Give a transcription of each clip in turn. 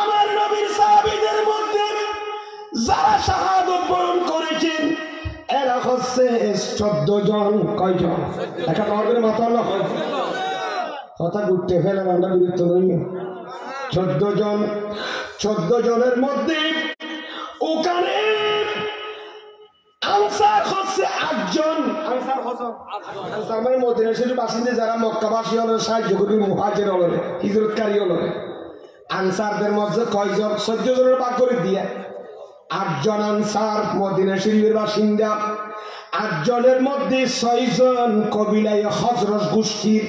আমার নবীর সাহাবীদের মধ্যে যারা শাহাদাত বরণ করেছেন এরা হচ্ছে 14 জন। কয়জন? একটা নগরের মাথা হলো কথা ঘুরতে ফেলেন, আমরা বিরক্ত নই। 14 জন। 14 জনের মধ্যে ওখানে আনসার হচ্ছে 8 জন। আনসার মানে মদিনা শরীফের বাসিন্দা যারা মক্কাবাসী হলো, সাহায্য করবে, মুহাজির হলো, হিজরতকারী হলো। আনসারদের মধ্যে কয়জন? 14 জনের ভাগ করে দিয়ে 8 জন আনসার মদিনা শরীফের বাসিন্দা। 8 জনের মধ্যে 6 জন কবিলায় হযরত গোষ্ঠীর।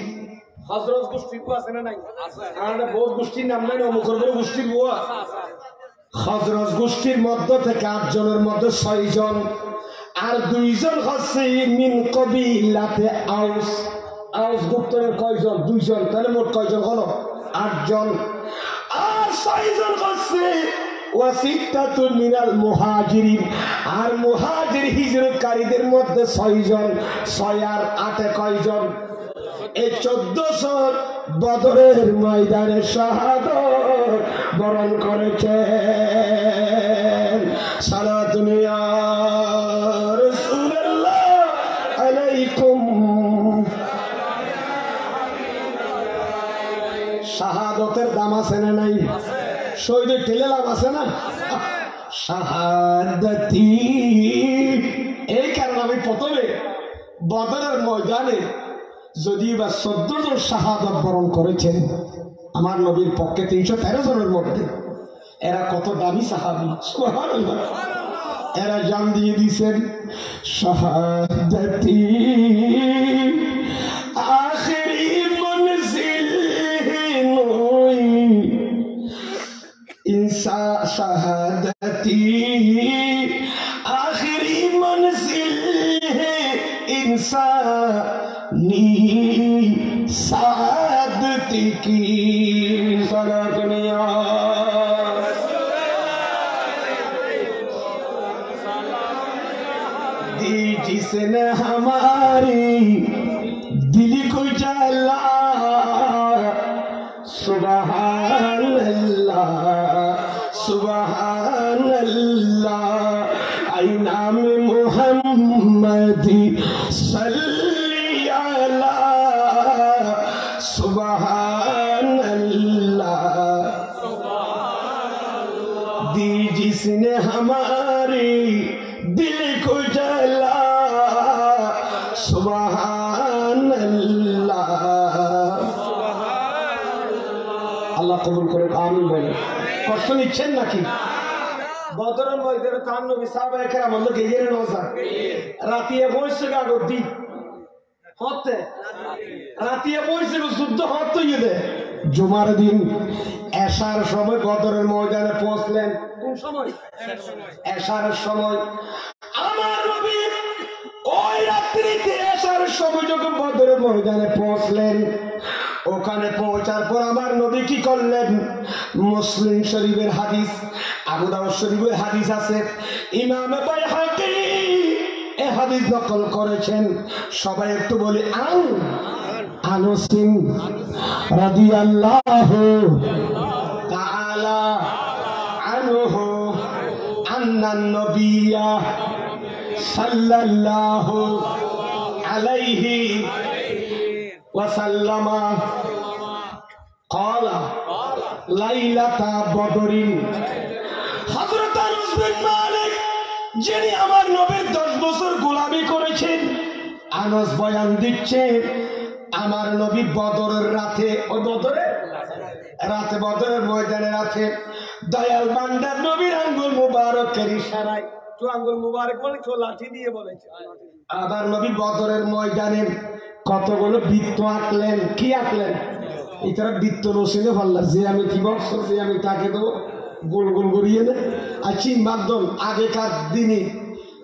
হযরত গোষ্ঠীর কো আছে না নাই? আছে। আর বহুত গোষ্ঠীর নাম নাই, অমুকের বড় গোষ্ঠীর বউ আছে। হযরত গোষ্ঠীর মধ্য থেকে 8 জনের মধ্যে 6 জন, আর 2 জন হচ্ছে মিন কবিলাতে আউস। আউস গোত্রের কয়জন? 2 জন। তাহলে মোট কয়জন হলো? 8 জন। আর 6 জন হচ্ছে ওয়াসিত্তাতুন মিনাল মুহাজিরিন। আর মুহাজির হিজরতকারীদের মধ্যে 6 জন। 6 আর 8 কয়জন? এই 14 জন বদরের ময়দানে শাহাদাত বরণ করেছেন। সালাতুন ইয়া রাসূলুল্লাহ আলাইকুম। শাহাদাতের দাম আছে না নাই? শহীদের ঠেলে লাভ আছে না? শাহাদাতি। এই কারণে আমি প্রথমে বদরের ময়দানে যদি বা 14 জন শাহাদাত বরণ করেছেন আমার নবীর পক্ষে 313 জনের মধ্যে, এরা কত দামি সাহাবী! সুবহানাল্লাহ। এরা জান দিয়ে দিয়েছেন। শাহাদাতি আখিরি মনজিল নই, ইনসা শাহাদাতি আখিরি মনজিল হে इंसानी सादत की सलातनिया। दी जिसने हमारी दिल को जला, सुबहान अल्लाह सुबहान अल्लाह। आई नाम मुहम्मदी सल्ली अला सुबहान अल्लाह। दी जिसने हमारी दिल को जला, सुबहान अल्लाह। আল্লাহ কবুল করুক, আমিন বলে। কষ্ট নিচ্ছেন নাকি? বদরের ময়দানে তার নবী সাহাবায়ে কেরাম বলল গিয়ে নজা রাতিয়া বসে গাগর দি হতে রাতিয়া বসে যুদ্ধ হতে ইয়ে জুমার দিন এশার সময় বদরের ময়দানে পৌঁছলেন। কোন সময়? এশার সময়। আমার নবী ওই রাত্রিতে এশার সময় যখন বদরের ময়দানে পৌঁছলেন, ওখানে পৌঁছার পর আমার নবী কি করলেন? মুসলিম শরীফের হাদিস, আবু দাউদ শরীফের হাদিস আছে, ইমাম বাইহাকি এই হাদিস নকল করেছেন। সবাই একটু বলি আন আনসিন রাদিয়াল্লাহু তাআলা আনহু আন্নান নবিয়্যা সাল্লাল্লাহু আলাইহি وسلم قال ليلة بدر। হযরত আনাস বিন মালিক যিনি আমার নবীর 10 বছর গোলামি করেছেন, আনাস বয়ান দিচ্ছে আমার নবী বদরের রাতে, ওই বদরের রাতে, বদরের ময়দানে রাতে দয়াল বান্দার নবীর আঙ্গুল মুবারকের ইশারায়, তো আঙ্গুল মুবারক বলে তো লাঠি দিয়ে বলেছে, আবার নবী বদরের ময়দানে কতগুলো বৃত্ত আঁকলেন। কি আঁকলেন? এই তারা বৃত্ত রসিনে পারলাম যে আমি কি বক্স, যে আমি তাকে দেবো গোল গোল করিয়ে দেয়। আর চিন মাধ্যম আগেকার দিনে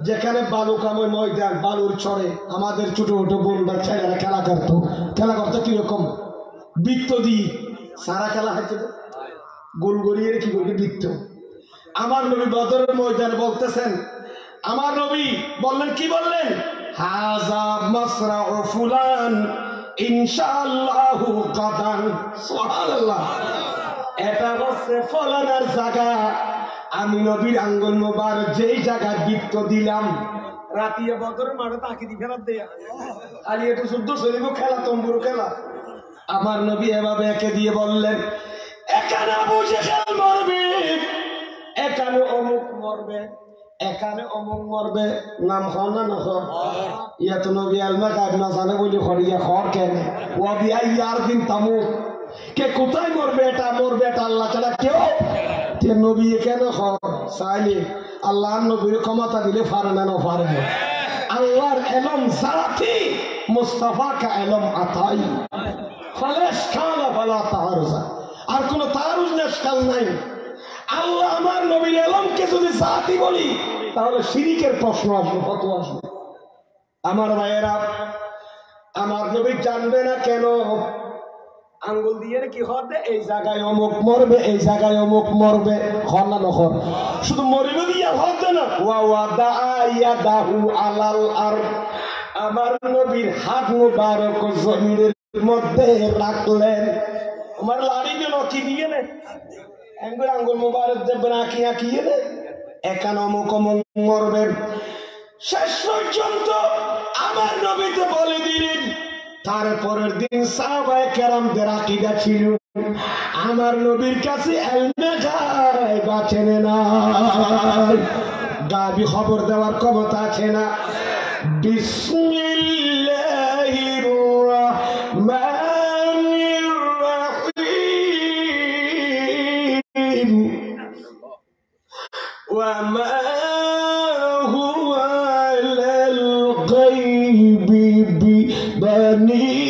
যেখানে বালু কাময় ময়দান, বালুর চরে আমাদের ছোট ছোট বোনরা ছেলেরা খেলা করতো। খেলা করতো কিরকম? বৃত্ত দিয়ে সারা খেলা হয়েছে, গোল গড়িয়ে কি করবে বৃত্ত। আমার নবী বদরের ময়দানে বলতেছেন, আমার নবী বললেন, কি বললেন? হাযা মাসরাউ ফুলান ইনশাআল্লাহু গাদান। সুবহানাল্লাহ। আছে ফলানার জায়গা, আমি নবীর আঙ্গুল মোবারক যেই জায়গা বৃত্ত দিলাম, রাতিয়া বদরের মাঠে তাকে দি ফেরত দেয়া আলি একটু শুদ্ধ চলিব খেলা, তম্বুর খেলা। আমার নবী এভাবে একে দিয়ে বললেন, এখানে আবু জেহেল মরবে, এখানে অমুক মরবে, এখানে অমুক মরবে। নাম হ না নহ ইয়া তো নবী আলমা গায়ব না জানে বলি হরিয়া খর কেন ও বিয়া ইয়ার দিন তামুক কে কোথায় মরবে, এটা মরবে, এটা আল্লাহ ছাড়া কেউ। তে নবী কেন খর চাইলে আল্লাহ নবীর ক্ষমতা দিলে পারে না, না পারে না। আল্লাহর এলম জাতি, মুস্তাফা কা এলম আতাই, ফালেশ খালা ফালা তাহারুজা, আর কোন তাহারুজ নেশকাল নাই। আল্লাহ আমার নবীর এলমকে যদি জাতি বলি তাহলে শিরিকের প্রশ্ন আসবে, ফতোয়া আসবে। আমার ভাইয়েরা, আমার নবী জানবে না কেন? আঙ্গুল দিয়ে কি হবে, এই জায়গায় অমুক মরবে, এই জায়গায় অমুক মরবে, হর না নখর, শুধু মরিবে দিয়া হবে না। আলাল আর আমার নবীর হাত মুবারক জমিনের মধ্যে রাখলেন। আমার লাড়ি গেল কি দিয়ে নে আঙ্গুল, আঙ্গুল মুবারক দেবেন আঁকিয়ে আঁকিয়ে নে, একান অমুক অমুক মরবেন। শেষ পর্যন্ত আমার নবীতে বলে দিলেন। তারপরের দিন সাহাবায়ে কেরামদের আকীদা ছিল আমার নবীর কাছে ইলমে গায়ব আছে না, গায়বী খবর দেওয়ার ক্ষমতা আছে না। বিসমিল্লাহির রাহমানির রাহিম ওয়া মা হুয়া আলাল গায়বি বিদানিন।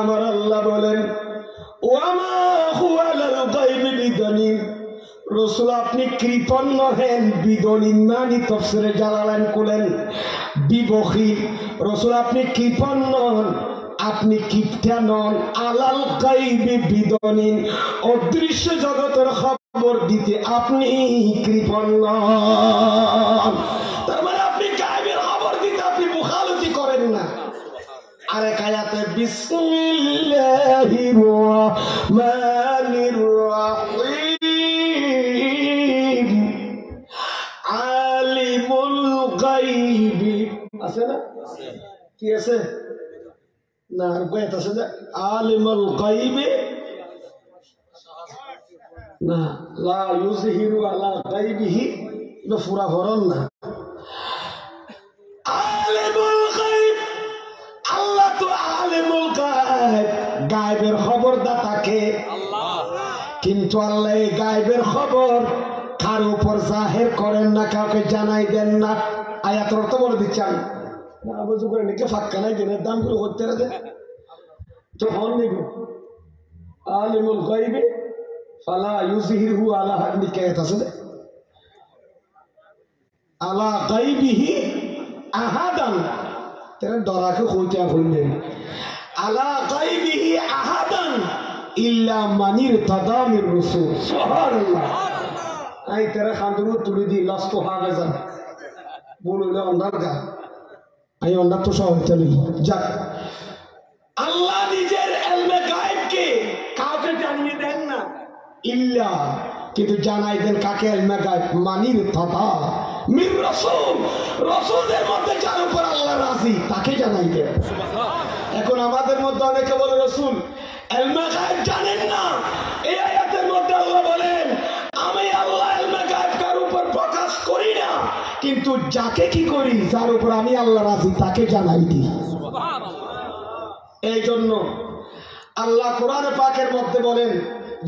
আমার আল্লাহ বলেন ওয়া মা হুয়া আলাল গায়বি বিদানিন, রাসূল আপনি কৃপণ নহেন, বিদনিন মানে তাফসীরে জালালাইন কুলেন বিবখিল। রাসূল আপনি কৃপণ নন, আপনি কিপটা নন, আলাল গায়বি বিদনিন, অদৃশ্য জগতের খবর দিতে আপনি কৃপণ নন। তার মানে আপনি গায়বের খবর দিতে আপনি মুখালতি করেন না। আরেক আয়াতে বিসমিল্লাহির রাহমানির রাহিম আলিমুল গায়বি আছে না, কি আছে না, কয়টা আছে যে আলিমুল গায়বি না লা ইউযহিরু আলা গায়বিহি, এটা পুরা ভরণ না। আলিমুল গায়ব, আল্লাহ তো আলিমুল গায়ব, গায়বের খবরদাতাকে আল্লাহ, কিন্তু আল্লাহ এই গায়বের খবর কার উপর জাহির করেন না, কাউকে জানাই দেন না। আয়াতের অর্থ বলে দিচ্ছেন না, বুঝু করে নাকি ফাক্কা নাই দিনের দাম করে করতে রে তো হন নিব আলিমুল গায়বি ফালা ইউযহিরু আলা হাদি কায়াত আছে আলা গায়বিহি আহাদান, তেরে ডরাকে কইতা কইলেন আলা গায়বিহি আহাদান ইল্লা মানির তাদামির রাসূল। সুবহানাল্লাহ। আই তেরে খান্দুরু তুলি দি লাস্ট হাগে যা বললে অন্ধার গা, আই অন্ধার তো সব চলি যাক। আল্লাহ নিজের ইলমে গায়বকে কাউকে জানিয়ে দেন না, ইল্লা কিন্তু জানাই দেন কাকে, ইলমে গায়ব মানির তাদা মির রাসূল, রাসূলদের মধ্যে যার উপর আল্লাহ রাজি তাকে জানাই দেন। এখন আমাদের মধ্যে অনেকে বলে রাসূল ইলমে গায়ব জানেন না, এই আয়াতের মধ্যে আল্লাহ বলেন আমি আল্লাহ ইলমে গায়ব কার উপর প্রকাশ করি না, কিন্তু যাকে কি করি, যার উপর আমি আল্লাহ রাজি তাকে জানাই দিই। এই জন্য আল্লাহ কোরআনে পাকের মধ্যে বলেন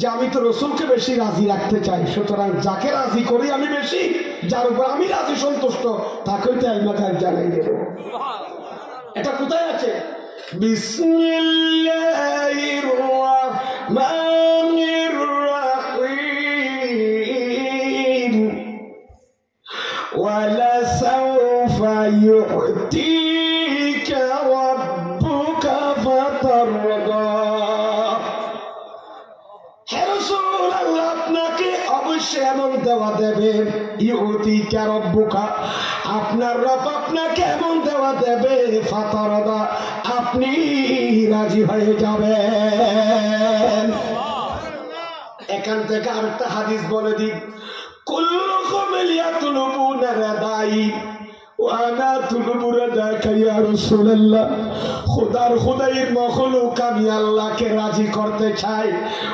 যে আমি তো রসুলকে বেশি রাজি রাখতে চাই, সুতরাং যাকে রাজি করি আমি বেশি, যার উপর আমি রাজি সন্তুষ্ট তাকেই তো ইলমে গায়ব জানাই দেব। এটা কোথায় আছে? বিসমিল্লাহির রাহমানির রাহিম ওয়ালা সাওফা ইউতিকা রাব্বুকা ফাতারদা। হে রাসূল, আল্লাহ আপনাকে অবশ্যই এমন দেওয়া দেবে। ইউতিকা রাব্বুকা, আপনার রব আপনাকে এমন দেওয়া দেবে, ফাতারদা, আপনি রাজি হয়ে যাবেন। এখান থেকে আরেকটা হাদিস বলে দিই, কুল্লুকুম ইয়াতুলুবুনা রাদাই ওয়া আনা তুলবু রাদাকা ইয়া রাসূলুল্লাহ। খোদার খোদাইয়ের মখলুক আমি আল্লাহকে রাজি করতে চাই।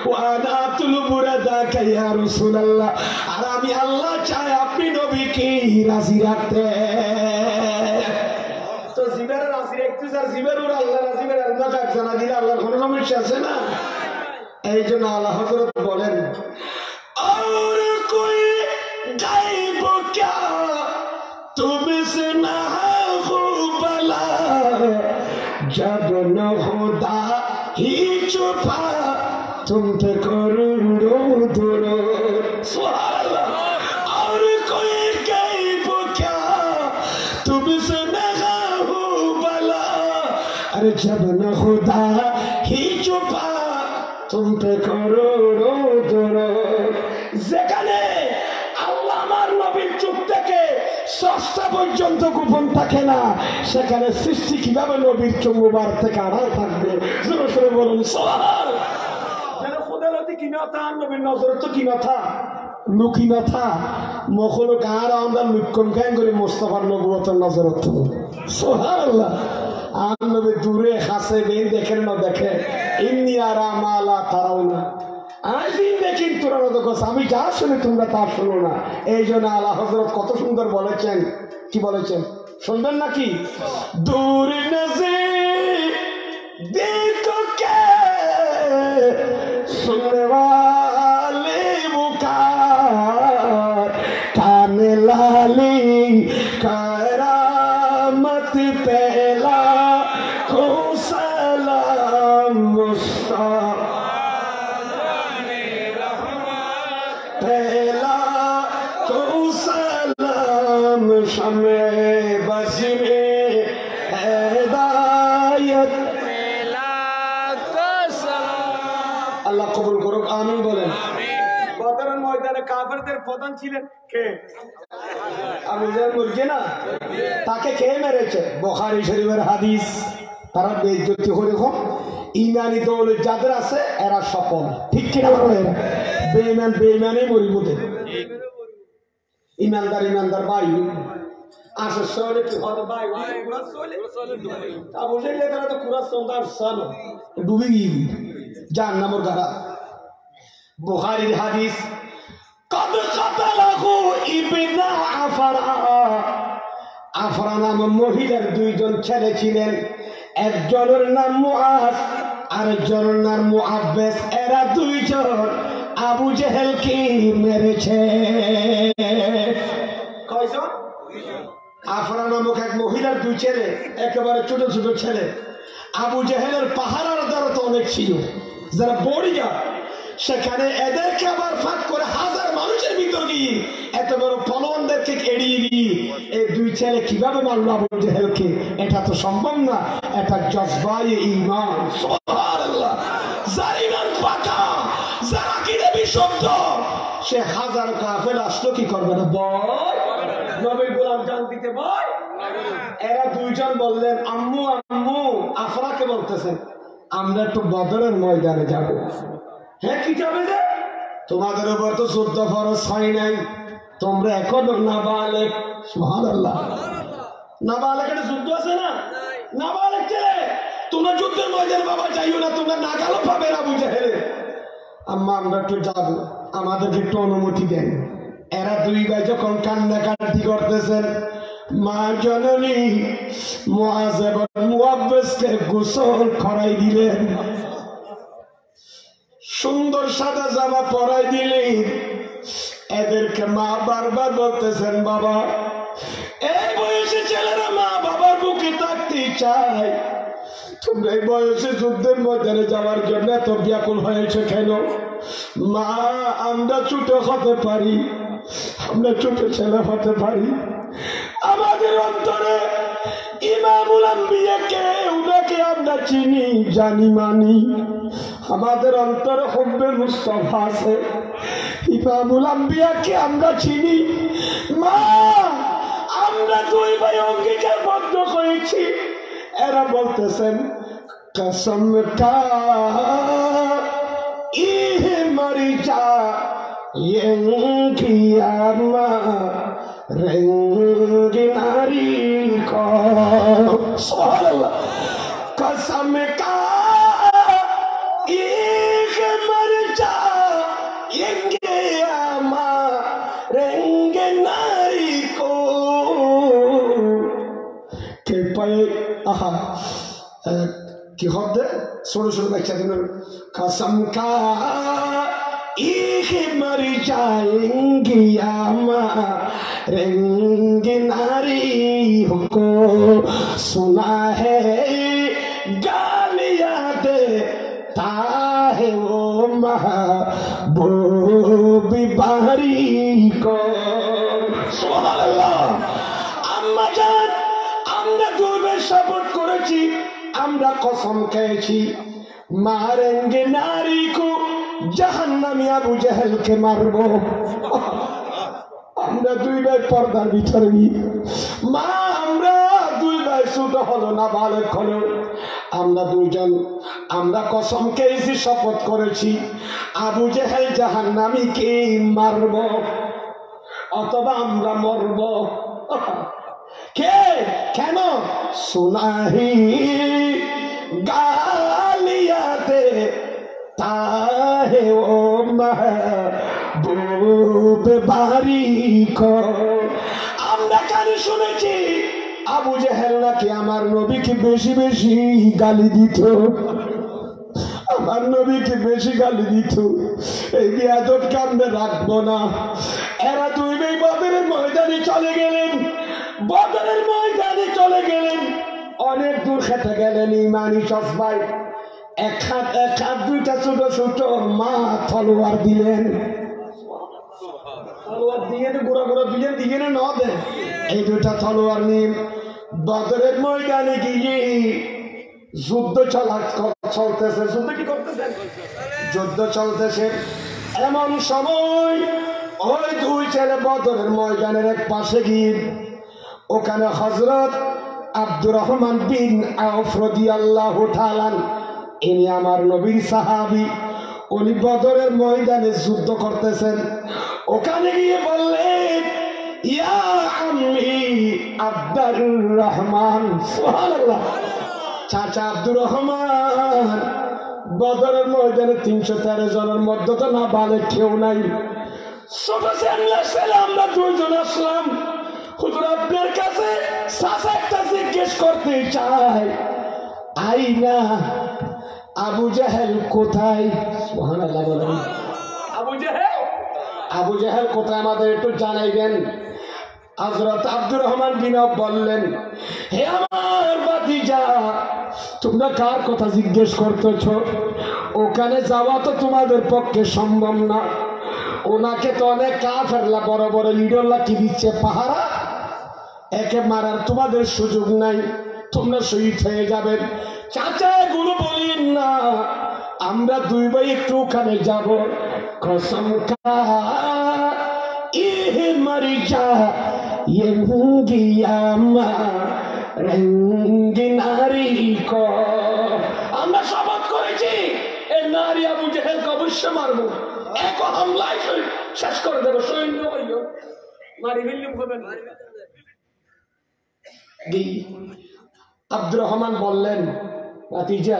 ওয়া আনা তুলবু রাদাকা ইয়া রাসূলুল্লাহ, আর আমি আল্লাহ চাই আপনি নবীকে রাজি রাখতে। তো জিবের রাজি রাখতে স্যার, জিবের ওর আল্লাহ রাজি বের আল্লাহ জানা দিলে আল্লাহর কোনো সমস্যা আছে না? এই জন্য আল্লাহ হযরত বলেন, और कोई गायब क्या तुमसे ना हो भला, जब न खुदा ही छुपा तुम पे करोड़ों दुरूद। सुभान अल्लाह। और कोई गायब क्या तुमसे ना हो भला, अरे जब न खुदा ही छुपा तुम पे करोड़ों दुरूद। যেখানে আল্লাহ আমার নবীর চুপ থেকে ষষ্ঠ পর্যন্ত গোপন থাকে না, সেখানে সৃষ্টি কিভাবে নবীর চুপ মুবারক থেকে আড়াল থাকবে? জোরে জোরে বলুন সুবহানাল্লাহ। যেন খোদালতি কি না তা, নবীর নজর তো কি না থা, লুকি না থা, মখলুক আর আমরা লুকন কেন করে মুস্তাফার নবুয়তের নজরত তো। সুবহানাল্লাহ। আর নবী দূরে কাছে বেন দেখেন না দেখে, ইন্নী আরা মা লা তারাউনা, আমি যা শুনি তোমরা তা শুনো না। এই জন্য আল্লাহ হযরত কত সুন্দর বলেছেন, কি বলেছেন শুনবেন নাকি? দূর নজর দেখো কে सुनने वाले पुकार, काने लाली करामत पहला को सलाम मुस्तफा, पहला को सलाम शमे बस में हिदायत, আল্লাহ কবুল করুক, আমিন বলেন। বদরের ময়দানে কাফেরদের প্রধান ছিলেন কে? আবু জাহল মুরগি না, তাকে কে মেরেছে? বুখারী শরীফের হাদিস। তারা বেইজ্জতি করে হোক, ইমানি দৌলত যাদের আছে এরা সফল, ঠিক কিনা বলেন? বেঈমান বেঈমানই মরিব দে, ইমানদার ইমানদার ভাই আসে সরে কি হবে ভাই কুরআন চলে তা বুঝলে তারা তো কুরআন সন্তান সানো ডুবে গিয়ে জাহান্নামের গাড়া। বুখারীর হাদিস, কদ কাতালাহু ইবনা আফরা, আফরা নামের মহিলার দুইজন ছেলে ছিলেন, একজনের নাম মুআজ আরেকজনের নাম মুআব্বাস। এরা দুইজন আবু জেহেলকে মেরেছে। কয়জন? আফরা নামক এক মহিলার দুই ছেলে, একেবারে ছোট ছোট ছেলে। আবু জেহেলের পাহারার দ্বারা তো অনেক ছিল, যারা বড়িয়া, সেখানে এদেরকে আবার ফাঁক করে হাজার মানুষের ভিতর গিয়ে এত বড় পলোয়ানদেরকে এড়িয়ে গিয়ে এই দুই ছেলে কিভাবে মারল আবু জেহেলকে? এটা তো সম্ভব না, এটা জজবায়ে ঈমান। সুবহানাল্লাহ। যার ঈমান পাকা, যার আকীদা বিশুদ্ধ, সে হাজার কাফের আসলো কি করবে না? ভয় নবীর গোলাম জান দিতে ভয়। এরা দুইজন বললেন, আম্মু আম্মু, আফরাকে বলতেছেন, আমরা একটু বদরের ময়দানে যাব। হ্যাঁ কি যাবে যে? তোমাদের উপর তো যুদ্ধ ফরজ হয় নাই, তোমরা এখনো নাবালেগ। সুবহানাল্লাহ। নাবালেগের যুদ্ধ আছে না? নাবালেগ ছেলে, তোমরা যুদ্ধের ময়দানে বাবা যাইও না, তোমরা নাগাল পাবে আবু জেহেলে। আম্মা আমরা একটু যাবো, আমাদেরকে একটু অনুমতি দেন। এরা দুই ভাই যখন কান্নাকাটি করতেছেন, মা জননী মুআজ এবং মুআব্বাসকে গোসল করাই দিলেন, সুন্দর সাদা জামা পরাই দিলেন। এদেরকে মা বারবার বলতেছেন, বাবা, এই বয়সে ছেলেরা মা বাবার বুকে থাকতে চায়, তোমরা এই বয়সে যুদ্ধের ময়দানে যাওয়ার জন্য এত ব্যাকুল হয়েছে কেন? মা, আমরা ছোট হতে পারি, আমরা ছোট ছেলে হতে পারি, আমাদের অন্তরে ইমামুল আম্বিয়াকে উনাকে আমরা চিনি জানি মানি, আমাদের অন্তরে হুব্বে মুস্তাফা আছে। ইমামুল আম্বিয়াকে আমরা চিনি। মা, আমরা দুই ভাই অঙ্গীকারবদ্ধ করেছি। এরা বলতেছেন কসম কা ইহে মরি যা यंगियामा रंगी नारी को सुभान अल्लाह कसम का एक मर जा यंगियामा रंगी नारी को के पाए आहा की होते सोलो सोलो बच्चा दिन कसम का मर जाएंगी रंगी नारी को सुना है गालियां देता है वो महबूब बारी को। सुभान अल्लाह। আম্মা জান, আমরা দুইবার শপথ করেছি, আমরা কসম খেয়েছি মারেঙ্গে নারী কো জাহান্নামী আবু জেহেলকে মারবো। আমরা দুই ভাই পর্দার ভিতরে মা, আমরা দুই ভাই ছোট হলো না বালক হলো, আমরা দুইজন আমরা কসম খেয়েছি শপথ করেছি আবু জেহেল জাহান্নামীকে মারবো অথবা আমরা মরবো। কে কেন? সুনাহি গালিয়াতে ताहे ओ महबूब बारी को। আমরা কানে শুনেছি আবু জেহেল নাকি আমার নবীকে বেশি বেশি গালি দিত, আমার নবীকে বেশি গালি দিত। এই বিয়াদবকে আমরা রাখবো না। এরা দুই ভাই বদরের ময়দানে চলে গেলেন, বদরের ময়দানে চলে গেলেন, অনেক দূর খেতে গেলেন ইমানি চসবাই। এক হাত দুইটা ছোট ছোট মা তলোয়ার দিলেন, তলোয়ার দিয়ে গোড়া গোড়া দিলেন, দিয়ে ন দেন। এই দুইটা তলোয়ার নিয়ে বদরের ময়দানে গিয়ে যুদ্ধ চলতেছে। যুদ্ধ কি করতেছে? যুদ্ধ চলতেছে। এমন সময় ওই দুই ছেলে বদরের ময়দানের এক পাশে গিয়ে ওখানে হযরত আব্দুর রহমান বিন আওফ রাদিয়াল্লাহু তাআলা, ইনি আমার নবীর সাহাবী, উনি বদরের ময়দানে যুদ্ধ করতেছেন। ওখানে গিয়ে বললেন ইয়া আম্মি আব্দুর রহমান। সুবহানাল্লাহ। চাচা আব্দুর রহমান, বদরের ময়দানে 313 জনের মধ্যে তো না বালেক কেউ নাই, ছোট ছেলে আমরা দুইজন আসলাম। হুজুর আপনার কাছে চাচা একটা জিজ্ঞেস করতে চাই, আইনা আবু জেহেল কোথায়? সুবহানাল্লাহ বলেন। আবু জেহেল কোথায় আমাদের একটু জানাইবেন। হযরত আব্দুর রহমান বিন আওফ বললেন, হে আমার ভাতিজা, তোমরা কার কথা জিজ্ঞেস করতেছ? ওখানে যাওয়া তো তোমাদের পক্ষে সম্ভব না। ওনাকে তো অনেক কাফেররা বড় বড় লিডাররা কি দিচ্ছে পাহারা, একে মারার তোমাদের সুযোগ নাই, তোমরা শহীদ হয়ে যাবেন। চাচা এগুলো বলিন না, আমরা দুই ভাই একটু ওখানে যাব। কসম কা ইহে মরি যা ইয়েঙ্গিয়ামা রঙ্গি নারী কো। আমরা শপথ করেছি এই নারী আবু জেহেলকে অবশ্যই মারবো, এক হামলায় শেষ করে দেবো। সৈন্য হইল মারি ফেললেও হবে না। আব্দুর রহমান বললেন, ভাতিজা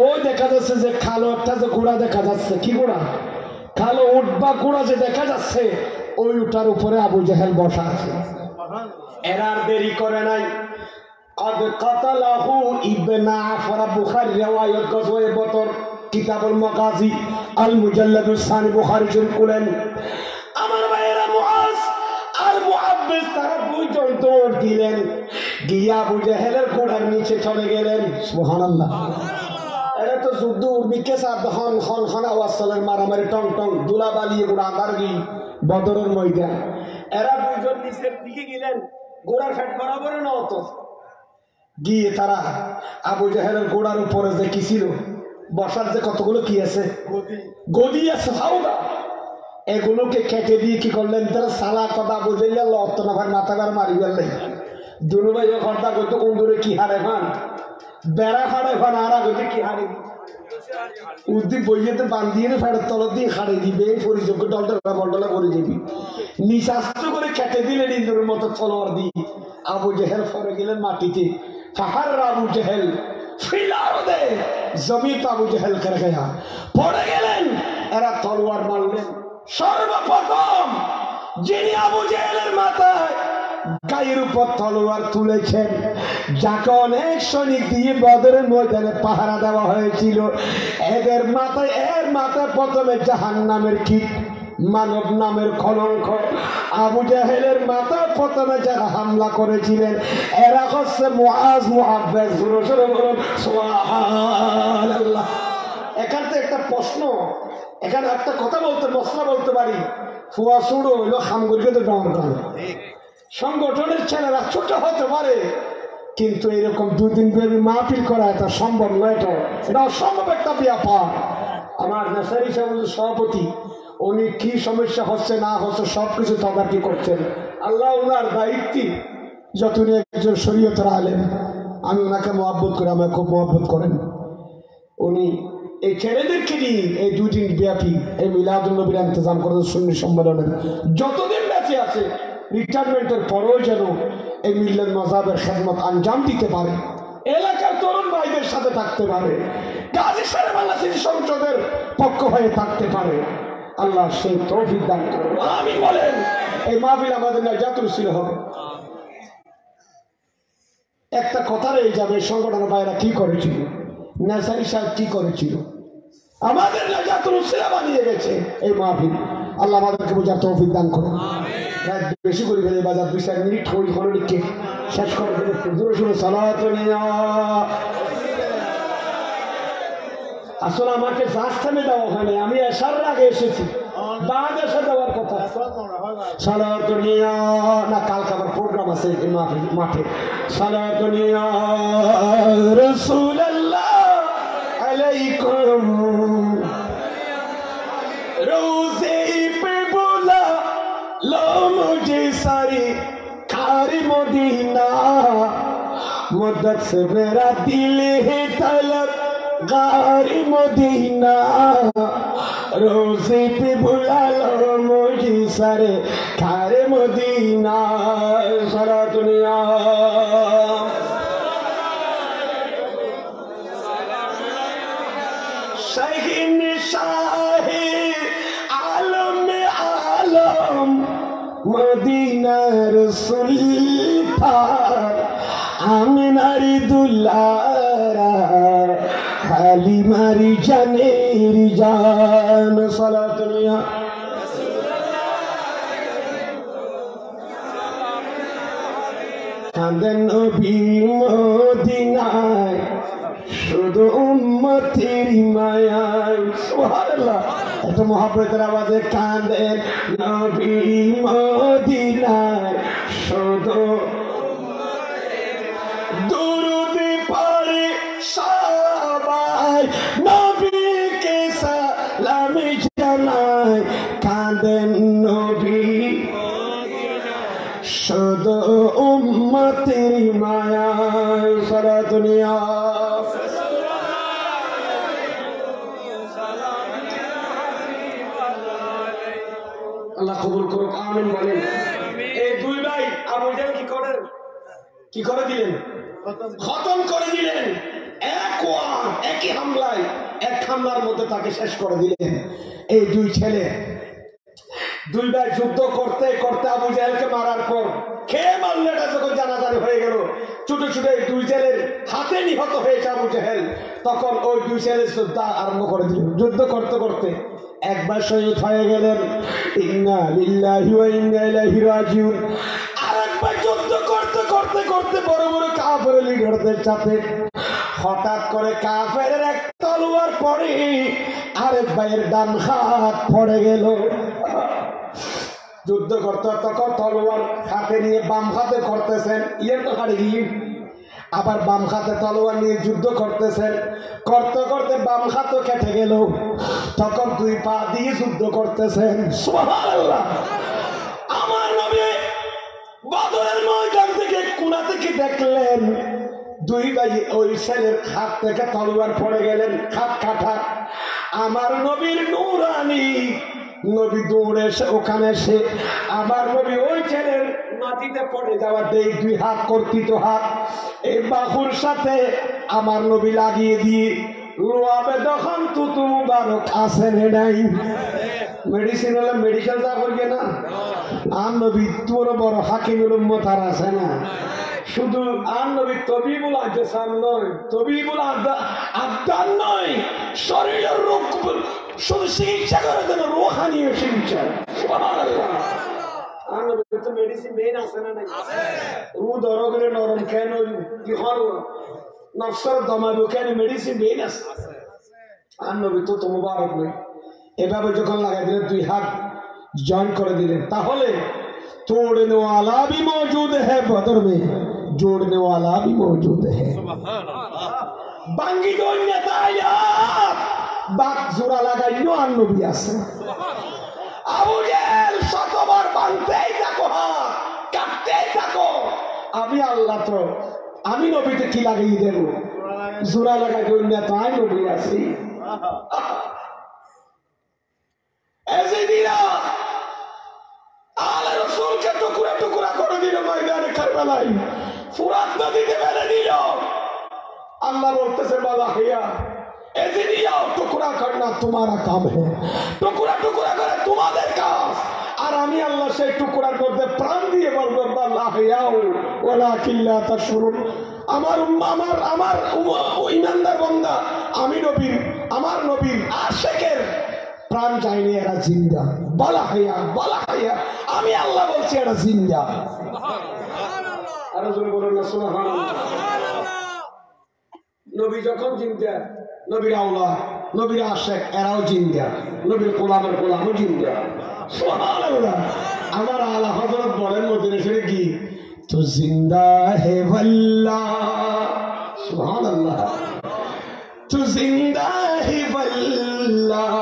ওই দেখা যাচ্ছে যে কালো একটা যে ঘোড়া দেখা যাচ্ছে, কি ঘোড়া? কালো উট বা ঘোড়া যে দেখা যাচ্ছে, ওই উটার উপরে আবু জেহেল বসা আছে। এরা আর দেরি করে নাই। قد قتله ابن عفر বুখারী রিওয়ায়াত গজওয়ে বদর কিতাবুল মাগাজি আল মুজাল্লাদুস সানি বুখারী শরীফ খুলেন। আমার ভাইয়েরা মুআজ আর মুআব্বিস তারা দুইজন দৌড় দিলেন, গিয়া আবু জেহেলের ঘোড়ার নিচে চলে গেলেন। সুবহানাল্লাহ। এরা তো যুদ্ধ উর্মিকে সাদ হন হন হন আওয়াজ চলে, মারামারি টং টং দুলা বালিয়ে ঘোড়া আগারগি বদরের ময়দান। এরা দুইজন নিচের দিকে গেলেন, ঘোড়ার ফ্যাট বরাবর না হতো। গিয়ে তারা আবু জাহেলের গোড়ার উপরে যে কি ছিল বসার যে কতগুলো কি আছে গদি আছে হাওদা, এগুলোকে কেটে দিয়ে কি করলেন তারা সালা কথা বুঝে গেল অত্তনাভার মাথা বার মারি গেলেন দুনু ভাই খর্দা করতো কোন দূরে কি হারে ভান বেড়া হারে ভান আর আগে কি হারে উদ্দি বইয়েতে বান্ধিয়ে ফেরত তল দিয়ে হারে দিবে পরিযোগ্য ডলটা বলডলা করে দিবি নিঃশ্বাস্ত করে কেটে দিলেন ইন্দুরের মতো তলোয়ার দিয়ে আবু জেহেল ফরে গেলেন মাটিতে ফাহার আবু জেহেল ফিলারদে জমি তো আবু জেহেল করে গেয়া পড়ে গেলেন। এরা তলোয়ার মারলেন। সর্বপ্রথম যিনি আবু জেহেলের মাথায় গায়ের উপর তলোয়ার তুলেছেন, যাকে অনেক সৈনিক দিয়ে বদরের ময়দানে পাহারা দেওয়া হয়েছিল, এর মাথায় প্রথমে জাহান্নামের কীট মানব নামের কলঙ্ক। আবু জাহেলের মাথায় প্রথমে যারা হামলা করেছিলেন এরা হচ্ছে মুআজ মুআব্বাদ। সুবহানাল্লাহ। এখান থেকে একটা প্রশ্ন, এখানে একটা কথা মশলা বলতে পারি, ফুয়া সুড়ো হইলো খামগুলিকে তো ডাউন করে সংগঠনের ছেলেরা ছোট হতে পারে, কিন্তু এরকম দুদিন ব্যাপী মাহফিল করা এটা সম্ভব নয়। এটা অসম্ভব একটা ব্যাপার। আমার নাসারি সাহেবের সভাপতি উনি কি সমস্যা হচ্ছে না হচ্ছে সবকিছু তদারকি করছেন। আল্লাহ ওনার দায়িত্বে যত উনি একজন শরীয়তের আলেম, আমি ওনাকে মহব্বত করি, আমাকে খুব মহব্বত করেন। উনি এই ছেলেদেরকে নিয়ে এই দুদিন ব্যাপী এই মিলাদুল নবীর ইন্তজাম করেন সুন্নি সম্মেলনের। যতদিন বেঁচে আছে রিটায়ারমেন্টের পরেও যেন এই মিল্লাত মাযহাবের খেদমত আঞ্জাম দিতে পারে, এলাকার তরুণ ভাইদের সাথে থাকতে পারে, গাজী শেরে বাংলা সিটি সংসদের পক্ষ হয়ে থাকতে পারে। আল্লাহ সেই তৌফিক দান করুন। আমিন বলেন। এই মাহফিল আমাদের নাজাতুল ছিল হবে। একটা কথা রয়ে যাবে, সংগঠনের বাইরা কি করেছিল, নাসারি সাহেব কি করেছিল, আমাদের নাজাতুল ছিল বানিয়ে গেছে এই মাহফিল। আল্লাহ আমাদেরকে বোঝার তৌফিক দান করুন। বেশি করে ফেলে বাজার 2-4 মিনিট হই ঘনটিকে শেষ করে ফেলে জোরে জোরে সালাত আসলে আমাকে জাহাজ থামে দেওয়া হয়নি, আমি এসার আগে এসেছি, বাংলাদেশে দেওয়ার কথা। সালাত না কালকে আমার প্রোগ্রাম আছে মাঠে। সালাত রাসূলুল্লাহ আলাইকুম रोज़े पे बोला लो मुझे सारी कारी मदीना, मुद्दत से मेरा दिल है तलब गारी मदीना, रोज़े पे बुला लो मुझे सारे कारी मदीना। सारा दुनिया शाहीन शाही आलम आलम मदीनार सुल्तान आमिनारी दुलारा हालिमारी जानेर जान। सालातुल्लाह কাঁদেন নবী মদিনায় শুধু উম্মতের মায়ায়। সুবহানাল্লাহ। এত মহব্বতের আওয়াজে কাঁদেন নবী মদিনায় শুধু দুরূদ পড়ে সবাই নবীকে সালাম জানায়। কাঁদেন নবী শুধু উম্মতের মায়ায়। সারা দুনিয়া আল্লাহ কবুল করুক। আমিন বলেন। এই দুই ভাই আবু জাহেল কি করে দিলেন, খতম করে দিলেন। একই হামলায়, এক হামলার মধ্যে তাকে শেষ করে দিলেন। এই দুই ছেলে দুই ভাই যুদ্ধ করতে করতে আবু জাহেলকে মারার পর খেয়ে মারলে এটা যখন জানাজানি হয়ে গেল, ছুটে ছুটে দুই ছেলের হাতে নিহত হয়েছে আবু জাহেল। তখন ওই দুই ছেলে যুদ্ধ আরম্ভ করে দিল। যুদ্ধ করতে করতে একবার শহীদ হয়ে গেলেন। ইন্না লিল্লাহি ওয়া ইন্না ইলাইহি রাজিউন। আরেকবার যুদ্ধ করতে করতে করতে বড় বড় কাফের লিডারদের সাথে হঠাৎ করে কাফের এক তলোয়ার পড়ে আরেক ভাইয়ের ডান হাত পড়ে গেল। যুদ্ধ করতে তখন তলোয়ার হাতে নিয়ে বাম হাতে করতেছেন, ইয়ে তো হারে গিয়ে আবার বাম হাতে তলোয়ার নিয়ে যুদ্ধ করতেছেন, করতে করতে বাম হাতও কেটে গেল, তখন দুই পা দিয়ে যুদ্ধ করতেছেন। সুবহানাল্লাহ। আমার নবী বদরের ময়দান থেকে কোণা থেকে দেখলেন দুই ভাই ওই ছেলের হাত থেকে তলোয়ার পড়ে গেলেন, হাত কাটা। আমার নবীর নূরানি নবী দৌড়ে এসে ওখানে এসে আমার নবী ওই ছেলের মাটিতে পড়ে যাওয়া দেই দুই হাত কর্তৃত হাত এই বাহুর সাথে আমার নবী লাগিয়ে দিয়ে লোয়াবে তখন তুতু মুবারক আছে নাই। মেডিসিন হলে মেডিকেল যা করবে না, আর নবী তোর বড় হাকিমুল উম্মত আর আছে না। শুধু আর নবী তবিবুল আহসান নয়, তবিবুল আবদান নয়, শরীরের রোগ শুধু চিকিৎসা করার জন্য রুহানীয় চিকিৎসা। সুবহানাল্লাহ। আর নবী তো মেডিসিন দেন আছে না নাই? রু দরগরে নরম কেন কি হল নফসর দমাবো কেন মেডিসিন দেন আছে। আর নবী তো মুবারক নয়, এভাবে যখন লাগাই দিলেন দুই হাত জয়েন করে দিলেন, তাহলে तोड़ने वाला भी मौजूद है बदर में, जोड़ने वाला भी मौजूद है। बांगी दोन्या तायात बात जोरा लागाइनो আর নবী আছে। আবু জেল শতবার বাঁধতেই থাকো, হাত কাটতেই থাকো, আমি আল্লাহ তো আমি নবীতে কি লাগিয়ে দেব, জোড়া লাগাই দোন্যা তাই নবী আছি। এজিদিরা আলে রাসূলকে টুকরা টুকরা করে দিল ময়দানে কারবালায়, ফুরাত নদীতে ফেলে দিল। আল্লাহ বলতেছে বাবা হিয়া এজিদিয়া টুকরা করনা তোমারা কাম है, টুকরা টুকরা করে তোমাদের কাজ। আর আমি আল্লাহ সেই টুকরার মধ্যে প্রাণ দিয়ে বলবো আল্লাহ হিয়া ওয়ালাকিন লা তাশউরুন। আমার আমার আমার ঈমানদার বান্দা, আমি নবীর আমার নবীর আশিকের প্রাণ চাইনি, এরা জিন্দা। বলা হাইয়া আমি আল্লাহ বলছি এরা জিন্দা। আরো জোরে বলুন না সুবহানাল্লাহ। নবী যখন জিন্দা, নবীর আওলা নবীর আশিক এরাও জিন্দা, নবীর গোলামের গোলামও জিন্দা। সুবহানাল্লাহ। আমার আলা হযরত বলেন মদিনা শরীফ কি তো জিন্দা হে ওয়াল্লাহ। সুবহানাল্লাহ। तो जिंदा है वल्लाह,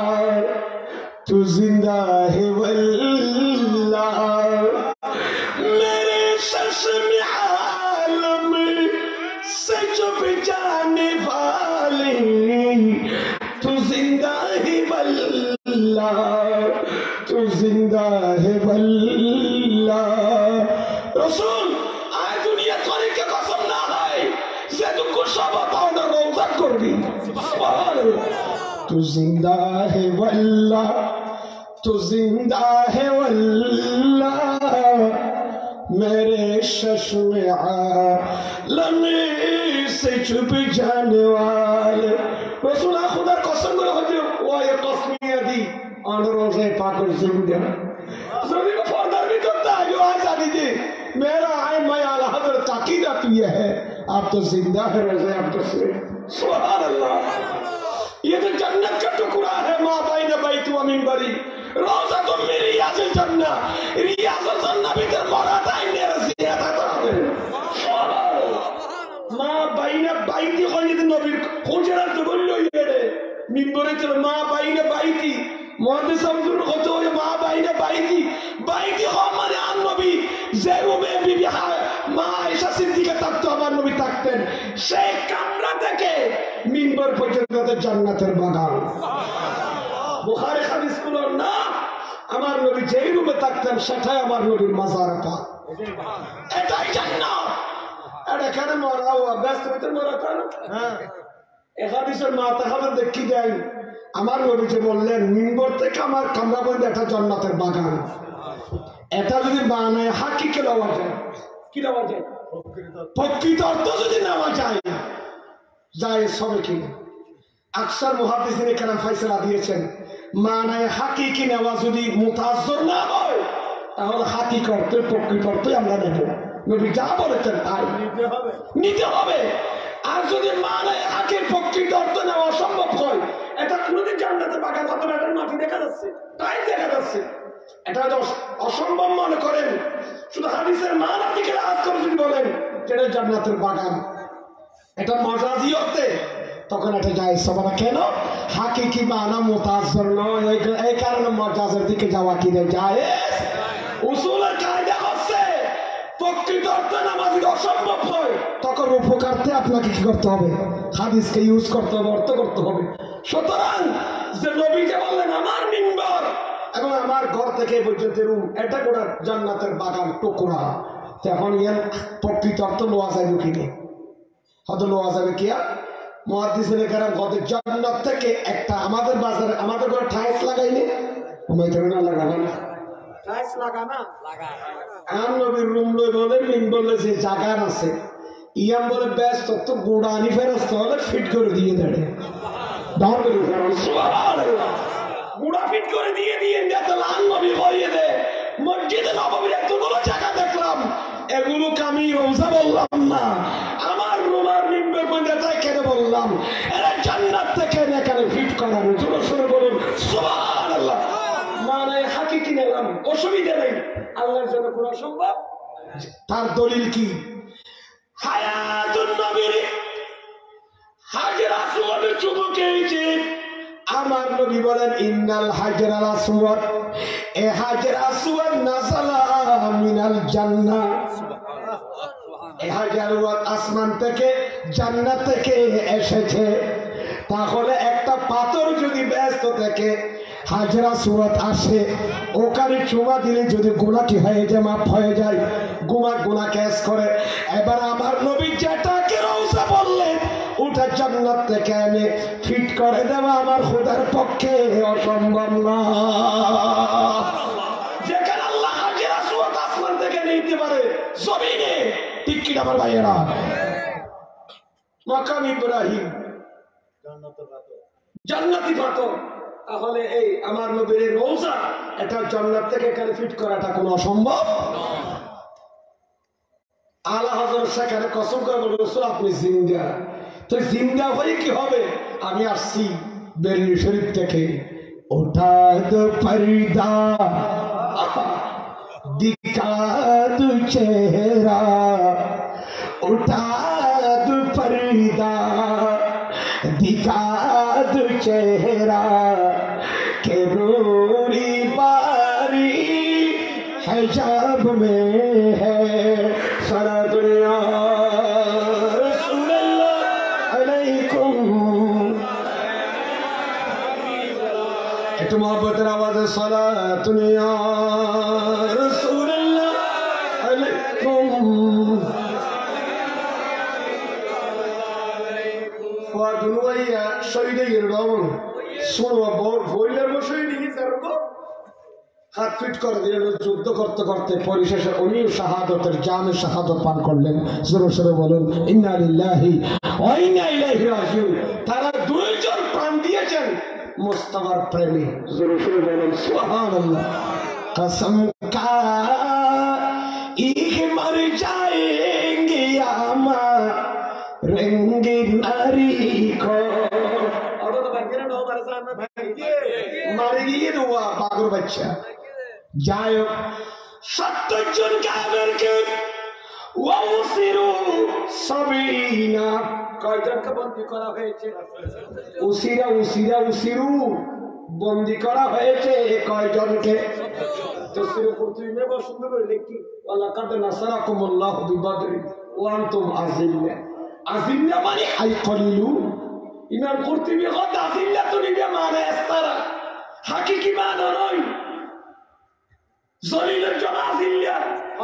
तो जिंदा है वल्लाह, मेरे चश्मे आलम से छुप जाने वाले, तो जिंदा है वल्लाह, तो जिंदा है वल्लाह। रसूल आज दुनिया करे के कसम ना है से तू कुछ बताओ ना रोजा करबी। तू जिंदा है वल्लाह, तू जिंदा है वल्लाह, मेरे चश्मे आलम से छुप जाने वाले। रसूल खुदा कसम করে হচ্ছে ও এই কসমিয়া দি অনুরোধে পাকের জিন্দা जमीन में फौरदार भी करता है जो आज आदि जी मेरा आए मैं आला हजरत अकीदा तो ये है आप तो जिंदा है रोजे आप तो से सुभान अल्लाह। ये तो जन्नत का टुकड़ा है माँ बाई ने बाई तू अमीन बरी रोजा तो मेरी रियाजुल जन्नत रियाजुल जन्नत भी तेरे मरा था इन्हें रसिया था तो माँ बाई ने बाई थी कोई दिन नबी खुजरा तो बोल लो ये रे मिंबरे चलो माँ बाई ने बाई थी मोहम्मद समझुर होते हुए माँ बाई ने बाई थी हमारे आन नबी जेरू में बीबी माँ आयशा सिद्दीका तक तो हमारे नबी तकतें शेख कमरा तके मिंबर পর্যন্ত জান্নাতের বাগান। বুখারী হাদিস গুলো না আমার নবী যেই রুমে থাকতেন সেটাই আমার নবীর মাজারটা, এটাই জান্নাত। এটা কেন মরা ও ব্যস্ত হতে মরা কেন? হ্যাঁ এই হাদিসের মাথা খাবার দেখি দেয় আমার নবী যে বললেন মিম্বর থেকে আমার কামরা বন্ধ একটা জান্নাতের বাগান। এটা যদি বানায় হাকিকে নেওয়া যায়, কি নেওয়া যায় প্রকৃত অর্থ যদি নেওয়া যায় যায় সবে কিনা আকসার মুহাদ্দিসিনে কেরাম ফয়সালা দিয়েছেন মানায় হাকিকি নেওয়া যদি মুতাজ্জর না হয় তাহলে হাকিক অর্থে প্রকৃত অর্থে আমরা নেব। নবী যা বলেছেন তাই নিতে হবে। আর যদি মানায় হাকির প্রকৃত অর্থ নেওয়া অসম্ভব হয় এটা কোনদিন জান্নাতে বাগান কত একটা মাটি দেখা যাচ্ছে তাই দেখা যাচ্ছে, এটা অসম্ভব মনে করেন শুধু হাদিসের মানা দিকে আজ করে যদি বলেন যেটা জান্নাতের বাগান এটা মজাজি হতে তখন এটা যায় সবারা কেন হাকিকি মানা মুতাজ্জর নয় এই কারণে মজাজের দিকে যাওয়া কি যায় উসুলের কায়দা হচ্ছে প্রকৃত অর্থে নামাজের অসম্ভব হয় তখন উপকারতে আপনাকে কি করতে হবে হাদিসকে ইউজ করতে হবে অর্থ করতে হবে সুতরাং যে নবী যে বললেন আমার মিম্বর এবং আমার ঘর থেকে পর্যন্ত রুম এটা গোটা জান্নাতের বাগান টুকরা তখন এর প্রকৃত অর্থ লোয়া যাবে কিনে হয়তো লোয়া যাবে কি আর মুহাদ্দিসিনে কেরাম কত জান্নাত থেকে একটা আমাদের বাজারে আমাদের ঘরে টাইলস লাগাইনি না লাগাবো না টাইলস লাগানা আম নবীর রুম লই বলে মিন বলে যে জায়গা আছে ইয়াম বলে ব্যস্ত তো গোড়া আনি ফেরস্ত হলে ফিট করে দিয়ে দেয় দাও করে সুবহানাল্লাহ গোড়া ফিট করে দিয়ে যাতে লাল নবী করিয়ে দেয় মসজিদে নববীর এতগুলো জায়গা দেখলাম এগুলো আমি রোজা বললাম না আমার রুমার মিম্বর মধ্যে তাই কেন বললাম এরা জান্নাত থেকে এখানে ফিট করানো জোরে শুনে বলুন সুবহানাল্লাহ মানে হাকিকি নিলাম অসুবিধা নেই আল্লাহর জন্য কোনো সম্ভব তার দলিল কি হায়াতুন নবীর হাজর আসওয়াদের চুবুকে যে আমার নবী বলেন ইন্নাল হাজরাল আসওয়াদ এ হাজর আসওয়াদ নাযালা মিনাল জান্নাহ এ হাজর আসমান থেকে জান্নাত থেকে এসেছে তাহলে একটা পাথর যদি ব্যস্ত থেকে হাজর আসওয়াদ আসে ওখানে চুমা দিলে যদি গুনাহ কি হয়ে যায় মাফ হয়ে যায় গুনাহ কেস করে এবার আমার নবী যেটাকে রওজা বললেন ওটা জান্নাত থেকে এনে ফিট করে দেওয়া আমার খোদার পক্ষে অসম্ভব না যেখানে আল্লাহ হাজর আসওয়াদ আসমান থেকে নিতে পারে জমিনে ঠিক কি আমার ভাইয়েরা মাকাম ইব্রাহিম জান্নাতি পাথর তাহলে এই আমার নবীর রওজা এটা জান্নাত থেকে এখানে ফিট করাটা কোনো অসম্ভব আলা হযরত সেখানে কসম করে বলল রাসূল আপনি জিন্দা তো জিন্দা হয়ে কি হবে আমি আসছি বেরিয়ে শরীফ থেকে উঠা দো পর্দা দিখা দো চেহারা উঠা দো পর্দা दिखा दो चेहरा के रूरी बारी हिजाब में है सारा दुनिया रसूलुल्लाह अलैकुम एक मोहब्बतेर आवाज़े सलातुन या रसूलुल्लाह अलैकुम দুনিয়া শহীদে গেরম শুনবো বড় হইলে শহীদ গেছে হাত ফিট করে দিলেন যুদ্ধ করতে করতে পরিশেষে উনিও শাহাদতের জামে শাহাদত পান করলেন জোরে জোরে বলুন ইন্না লিল্লাহি ওয়া ইন্না ইলাইহি রাজিউন তারা দুইজন প্রাণ দিয়েছেন মুস্তাফার প্রেমে জোরে জোরে বলুন সুবহানাল্লাহ কসম কা ইহ মর जाएंगे আমা रंगे नारी को मारे गए दुआ बागर बच्चा जायो 70 জন কাফেরকে ওয়াউসিরু সাবিনা কয়জনকে বন্দী করা হয়েছে উসিরু বন্দী করা হয়েছে কয়জনকে তাফসীর কুরতুবী বসন্ত করে লিখি ওয়ালাকাদ নাসারাকুমুল্লাহু বিবদর ওয়া আনতুম আযিল্লা আজিল্লা মানে আই কলিলু ইমাম কুরতুবী কত আজিল্লা তো নিবে মানে ইস্তারা হাকিকি মানে নয় জলিলের জন্য আজিল্লা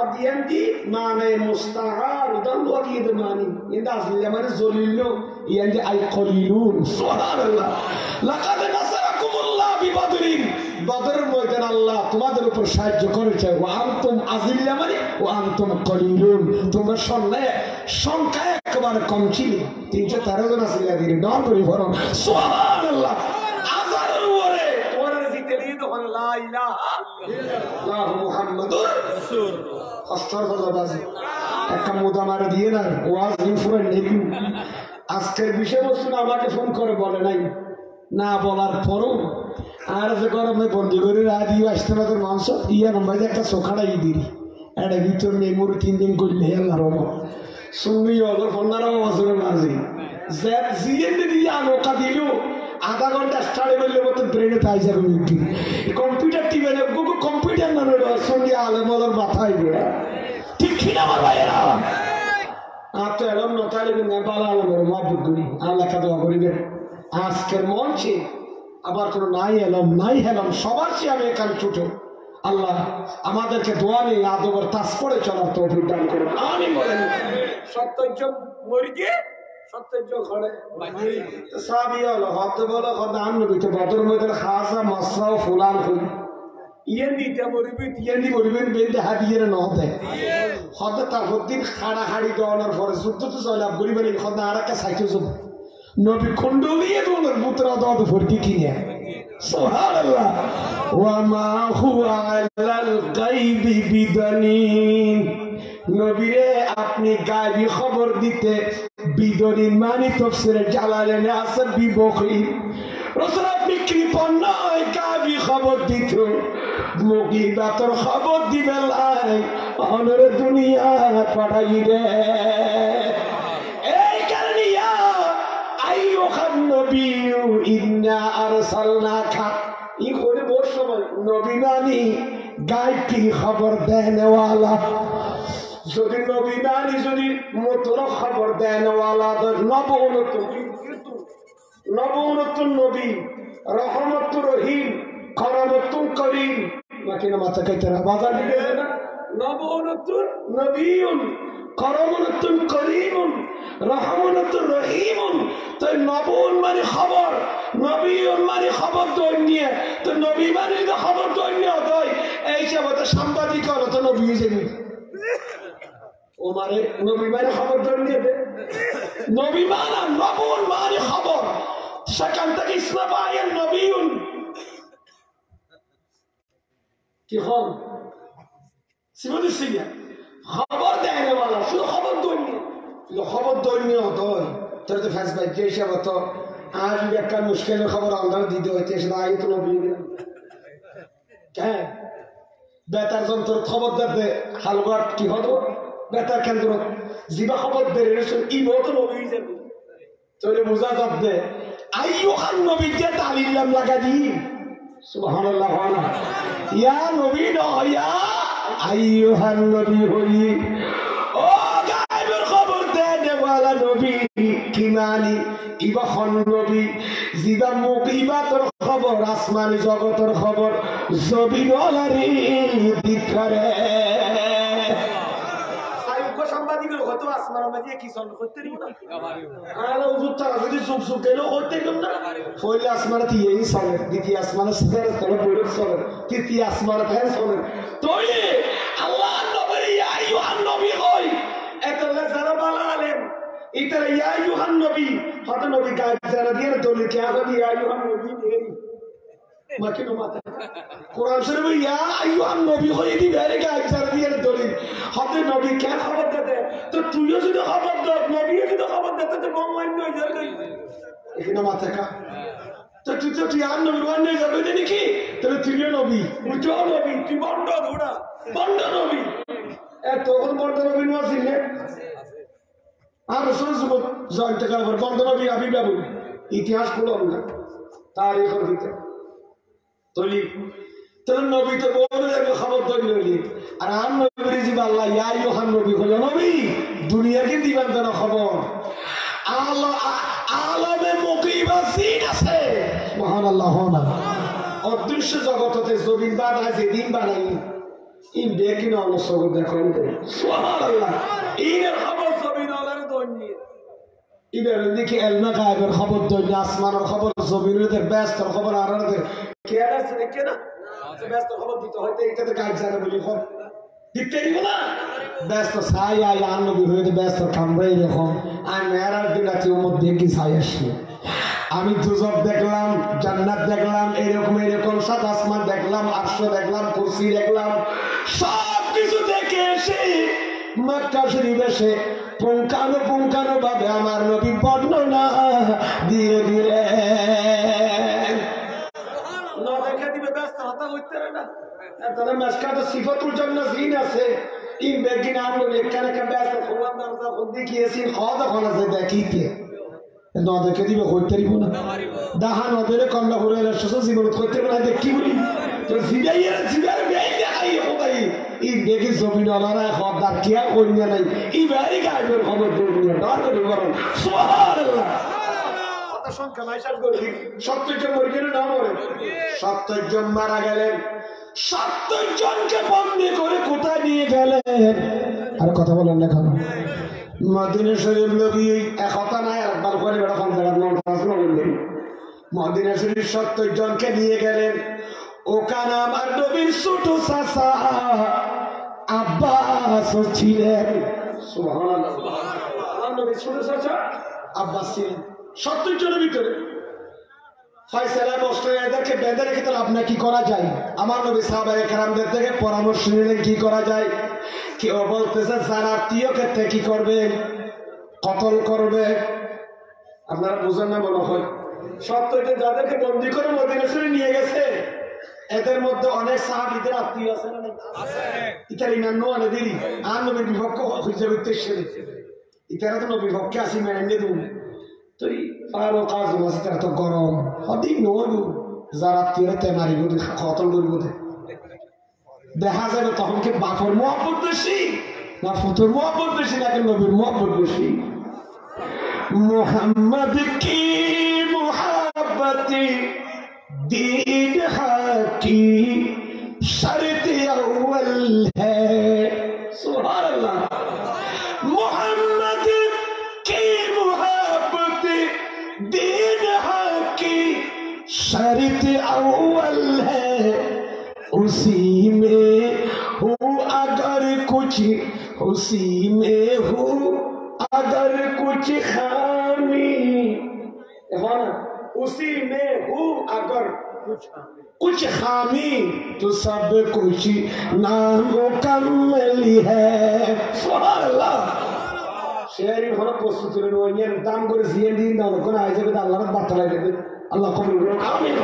অদিয়ান্তি মানে মুস্তাহার উদান ওয়াকিদ মানে ইন্দা আজিল্লা মানে জলিল ইয়ান্দি আই কলিলু সুবহানাল্লাহ লাকাদ নাসারাকুমুল্লাহ বিবদরিন বদর ময়দান আল্লাহ তোমাদের উপর সাহায্য করেছে ওয়া আনতুম আজিল্লা মানে ওয়া আনতুম কলিলুন তোমরা সংখ্যায় একেবারে কম ছিল 313 জন আছিল এর ডর করে ভরো সুবহানাল্লাহ আযানের উপরে তোমাদের জিতে দিয়ে তখন লা ইলাহা ইল্লাল্লাহ মুহাম্মাদুর রাসূলুল্লাহ কষ্টর বাজে একটা মুদা মারা দিয়ে না ওয়াজ ইনফুরে নেবি আজকের বিষয়বস্তু আমাকে ফোন করে বলে নাই না বলার পরও আর যে গরমে বন্দি করে রাজি আসতে না তোর মাংস ইয়া নম্বর একটা চোখাড়াই দিলি এটা ভিতর নেই মোর 3 দিন করলে আল্লাহ রহমত শুনবি হলো 15 বছরের মাঝে জিএনডি দিয়ে আনোকা দিল আধা ঘন্টা স্টার্ট করলে মতো ব্রেনে তাই যাবে কম্পিউটার টিভি কম্পিউটার না সঙ্গে আলে মলের মাথায় গিয়ে ঠিক কিনা আমার ভাইয়েরা তো এলাম নতালে বালা আলমের মহব্বত করি আল্লাহ দোয়া করিবেন আজকের মঞ্চে আবার কোনো নাই হেলাম সবার চেয়ে আমি এখানে ছুটে আল্লাহ আমাদেরকে দোয়া নেই আদবের তাস পড়ে চলার তৌফিক দান করুন আমি বলেন 70 জন মুরগি 70 জন ঘরে সাহাবী হলো হতে বলো খোদা আন নবীতে বদর মধ্যে খাসা মাসরা ও ফুলান কই দিতে মরিবেন বেঁধে হাতিয়ে নহতে হতে তারপরদিন খাড়া হাড়ি দেওয়ানোর পরে যুদ্ধ তো চলে গরিবের খোদা আর একটা সাইকেল যাব নবী কুণ্ডলিয়ে দোনের পুত্রা দাও ফরকি কিনে সুবহানাল্লাহ ওয়া মা হুয়া আলাল গায়বি বিদানিন নবীরে আপনি গায়বী খবর দিতে বিদনিন মানে তাফসীরে জালালাইনে আছে বিবখী রাসূল আপনি কৃপণ নয় গায়বী খবর দিত মুগীবাতর খবর দিবেন লাই অনর দুনিয়া পাঠাই রে এই কারণে আইয়ুহান নবিয়্যু ইন্না আরসালনাকা ই করে বড় সময় নবী মানি গায়বী খবর দেনওয়ালা যদি নবী মানি যদি মুতলক খবর দেনওয়ালা নবুনতুন নবী রহমতুর রহিম করমতুন করিম নাকি না মাথা কাইতারা বাজার দিকে না নবুনতুন নবিয়ুন করমতুন করিমুন রহমতুর রহিমুন তো নবুন মানে খবর নবিয়ুন মানে খবর দৈনিয়ে তো নবী মানে খবর দৈনিয়ে হয় এই সবতে সাংবাদিক হলো তো নবী যাবে ও মানে নবী মানে খবর দৈনিয়ে দে নবী মানে নবুন মানে খবর সেখান থেকে ইসলাম আয়ের নবীন কি হন সিমনি সিংহ খবর দেয় না বলা শুধু খবর দৈন্য হতো তোর তো ফ্যাস বাইক হিসাব হতো আজ একটা মুশকিলের খবর আন্দাজ দিতে হচ্ছে সেটা আগে তো নবী হ্যাঁ বেতার যন্ত্র খবর দেবে হালুয়ার কি হতো বেতার কেন্দ্র জিবা খবর দেয় ই হতো নবী যাবে তোরে বোঝা যাবে আইয়ুহান নবী যে তালিলাম লাগা দি সুবহানাল্লাহ ইয়া নবী নয়া আইয়ুহান নবী হই ও গায়বের খবর দেওয়ালা নবী কি মানি ইবা খন নবী জিবা মুখ ইবা তোর খবর আসমানি জগতের খবর জবিনলারি দিখারে সাংবাদিকের কত আসমান মাঝে কি সল করতে দিও না আর হুজুর তারা যদি সুখ সুখ গেল করতে গেল না ফইলে আসমান এই সলে দ্বিতীয় আসমান সরে সরে বড় সলে তৃতীয় আসমান থেকে সলে তোলে আল্লাহ নবী ইয়া আইয়ুহান নবী কই একলা যারা বালা আলেম ইতরা ইয়া আইয়ুহান নবী হত নবী গায়ব যারা দিয়ে দলিল কি আগা ইয়া আইয়ুহান নবী দিয়ে মাকিনো মাতা কোরআন শরীফ ইয়া আইয়ুহান নবী কই দি বেরে গায়ব যারা দিয়ে দলিল হত নবী কে খবর দে তো তুইও যদি খবর দাও নবীও যদি খবর দে তো বঙ্গবন্ধু হয়ে যাবে এখানে মাথা কা তো তুই আর নবী হয়ে যাবে নাকি তাহলে তুইও নবী তুইও নবী তুই বন্ড ঘোড়া বন্ড নবী তখন বন্ড নবী নছিলেন আর রসুল যুবক জয়ন্ত কালবর বন্ড নবী আবির্ভাব ইতিহাস খুললাম না তারিখের ভিতরে তৈরি তোর নবী তো বড় একটা খবর তৈরি হইলি আর আম নবী জিবা আল্লাহ ইয়া আইয়ুহান নবী কইল নবী দুনিয়াকে দিবেন যেন খবর আলমে মুকিবা সিন আছে সুবহানাল্লাহ না অদৃশ্য জগততে জমিন বানায় যেদিন বানাই ইন দেখি না অবসর দেখুন সুবহানাল্লাহ ইনের খবর জমিন আলার দৈনিক ইনের দেখি এলমা গায়বের খবর দৈনিক আসমানের খবর জমিনের ব্যস্ত খবর আর কে আছে দেখে না ব্যস্ত খবর দিতে হয়তো এটাতে গাইড জানা বলি খবর দিতে দিব না ব্যস্ত ছাই আই আনবি হয়ে ব্যস্ত কামড়াই এরকম আর মেয়েরার দিন আছে ওর মধ্যে কি ছাই আসছে আমি দুজক দেখলাম জান্নাত দেখলাম এরকম সাত আসমান দেখলাম আরশ দেখলাম কুরসি দেখলাম সব কিছু দেখে এসে মক্কা শরীফ এসে পুঙ্খানু ভাবে আমার নবী বর্ণনা ধীরে ধীরে না দেখা দিবে ব্যস্ত হতা হইতে না তাহলে মাসকাতে সিফাতুল জান্নাত জিন আছে এই বেগি নাম লো এখানে কে ব্যস্ত খোলা দরজা খুদি কিয়েছি খাওয়া খানা যে দেখিতে ন দেখে দিবে কইতে দিব না দাহান ওদের কমলা করে সুসো জীবন করতে না দেখি বলি তো জিবাইয়ের বেই দেখাই খোদাই এই বেগি জমিন আলারা খবরদার কিয়া কইনা নাই এই বাড়ি গাইবের খবর দুনিয়া ডর করে বরং সুবহানাল্লাহ কথা সংখ্যা মাইশাল করি 70 জন মরে গেলেন না মরে 70 জন মারা গেলেন 70 জনকে বন্দী করে কোথায় নিয়ে গেলেন আর কথা বলেন না কেন মদিনা শরীফ লোকি এক কথা নাই একবার করে বেড়া কোন জায়গা নাম ফাসলা বললেন মদিনা শরীফ 70 জনকে নিয়ে গেলেন ওখানে আমার নবীর ছোট চাচা আব্বাস ছিলেন সুবহানাল্লাহ আমার নবীর ছোট চাচা আব্বাস ছিলেন 70 জনের ভিতরে ফয়সালা বসলে এদেরকে বেঁধে রেখে তাহলে আপনার কি করা যায় আমার নবী সাহাবায়ে কেরামদের থেকে পরামর্শ নিলেন কি করা যায় কেউ বলতেছে যারা আত্মীয় ক্ষেত্রে কি করবে কতল করবে আপনারা বুঝেন না মনে হয় 70 যাদেরকে বন্দী করে মদিনা শরীফে নিয়ে গেছে এদের মধ্যে অনেক সাহাবীদের আত্মীয় আছে না আছে ইতার ইমান নো আনে দিলি আর নবীর বিপক্ষ খুঁজে করতে এসেছে ইতারা তো নবীর পক্ষে আসি মেনে দেব তো পারো কাজ আছে তারা তো গরম অধিক নলু যারা আত্মীয়তে মারিব কতল করিব দেখা যাবে তখন কি বাপর মহব্বত বেশি না ফুতুর মহব্বত বেশি নাকি নবীর মহব্বত বেশি মুহাম্মদ কি মুহাব্বতি दीन की शर्त अव्वल है सुभान अल्लाह मोहम्मद की मोहब्बत दीन की शर्त अव्वल है उसी में हूँ अगर कुछ उसी में हूँ अगर कुछ खामी है ना उसी में हूँ अगर कुछ खामी तो सब कुछ नामुकम्मल है सुभान अल्लाह शेरी होना प्रस्तुत है नोनियर दाम करे जिंदगी ना लोगों ने आइज़ के अल्लाह ने बात लगाई थी अल्लाह कबूल करे आमीन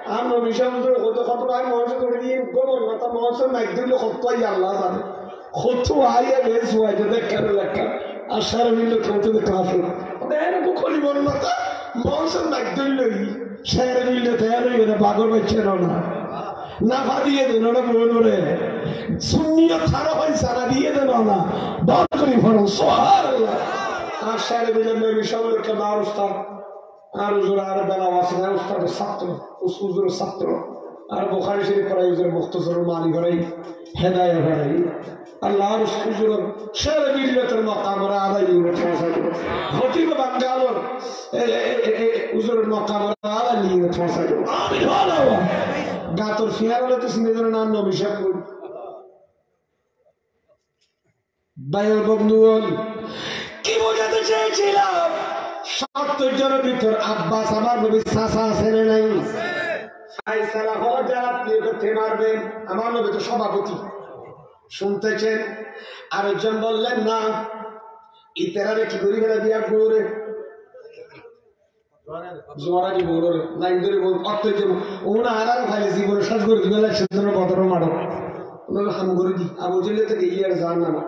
हम नबीशा मुझे खुद खतरा है मौजूद थोड़ी दिन गोबर ना तो मौसम में एक दिन लो खुद तो ही अल्लाह जाने खुद तो आई है बेस हुआ है जो देख कर लगा अशर में लो खुद तो काफी देने को खोली बोलना था मौसम में दिन लगी शहर में ले तैयार हो गए बागों में चलो ना नाफा दिए देना ना बोल रहे सुन्नियत थारा भाई सारा दिए देना ना बात करी फरों सुभान अल्लाह आज शहर में जब मैं विशाल के नार उस्ताद आर उज़र आर बला वासना उस्ताद सत्तर उस उज़र सत्तर आर बुखारी शरीफ पर उज़र मुख्तसर मानी कराई हिदायत कराई अल्लाह उस उज़र शहर में ले तर मकाम राधा जी ने फंसा दिया होती में बंगालोर उज़र मकाम राधा जी ने फंसा दिया आमीन वाला हुआ गातर फियार वाले तो सिंधु नाम नो बिशप बायर बंदुअल की वजह तो चाहिए चिला 70 জনের ভিতর আব্বাস আমার নবী চাচা ছেলে নাই ফায়সালা হলো যারা প্রিয় করতে মারবেন আমার নবী তো সভাপতি শুনতেছেন আরেকজন বললেন না ইতারারে কি করি গেলে বিয়া করে জোরানি বড় না ইন্দুরি বল অত্যন্ত ওনা আরার ভাই জীবন শেষ করে দিবেন সেজন্য বদর মারো ওনা হাম করে দি আবু জেলে থেকে ইয়ার জান না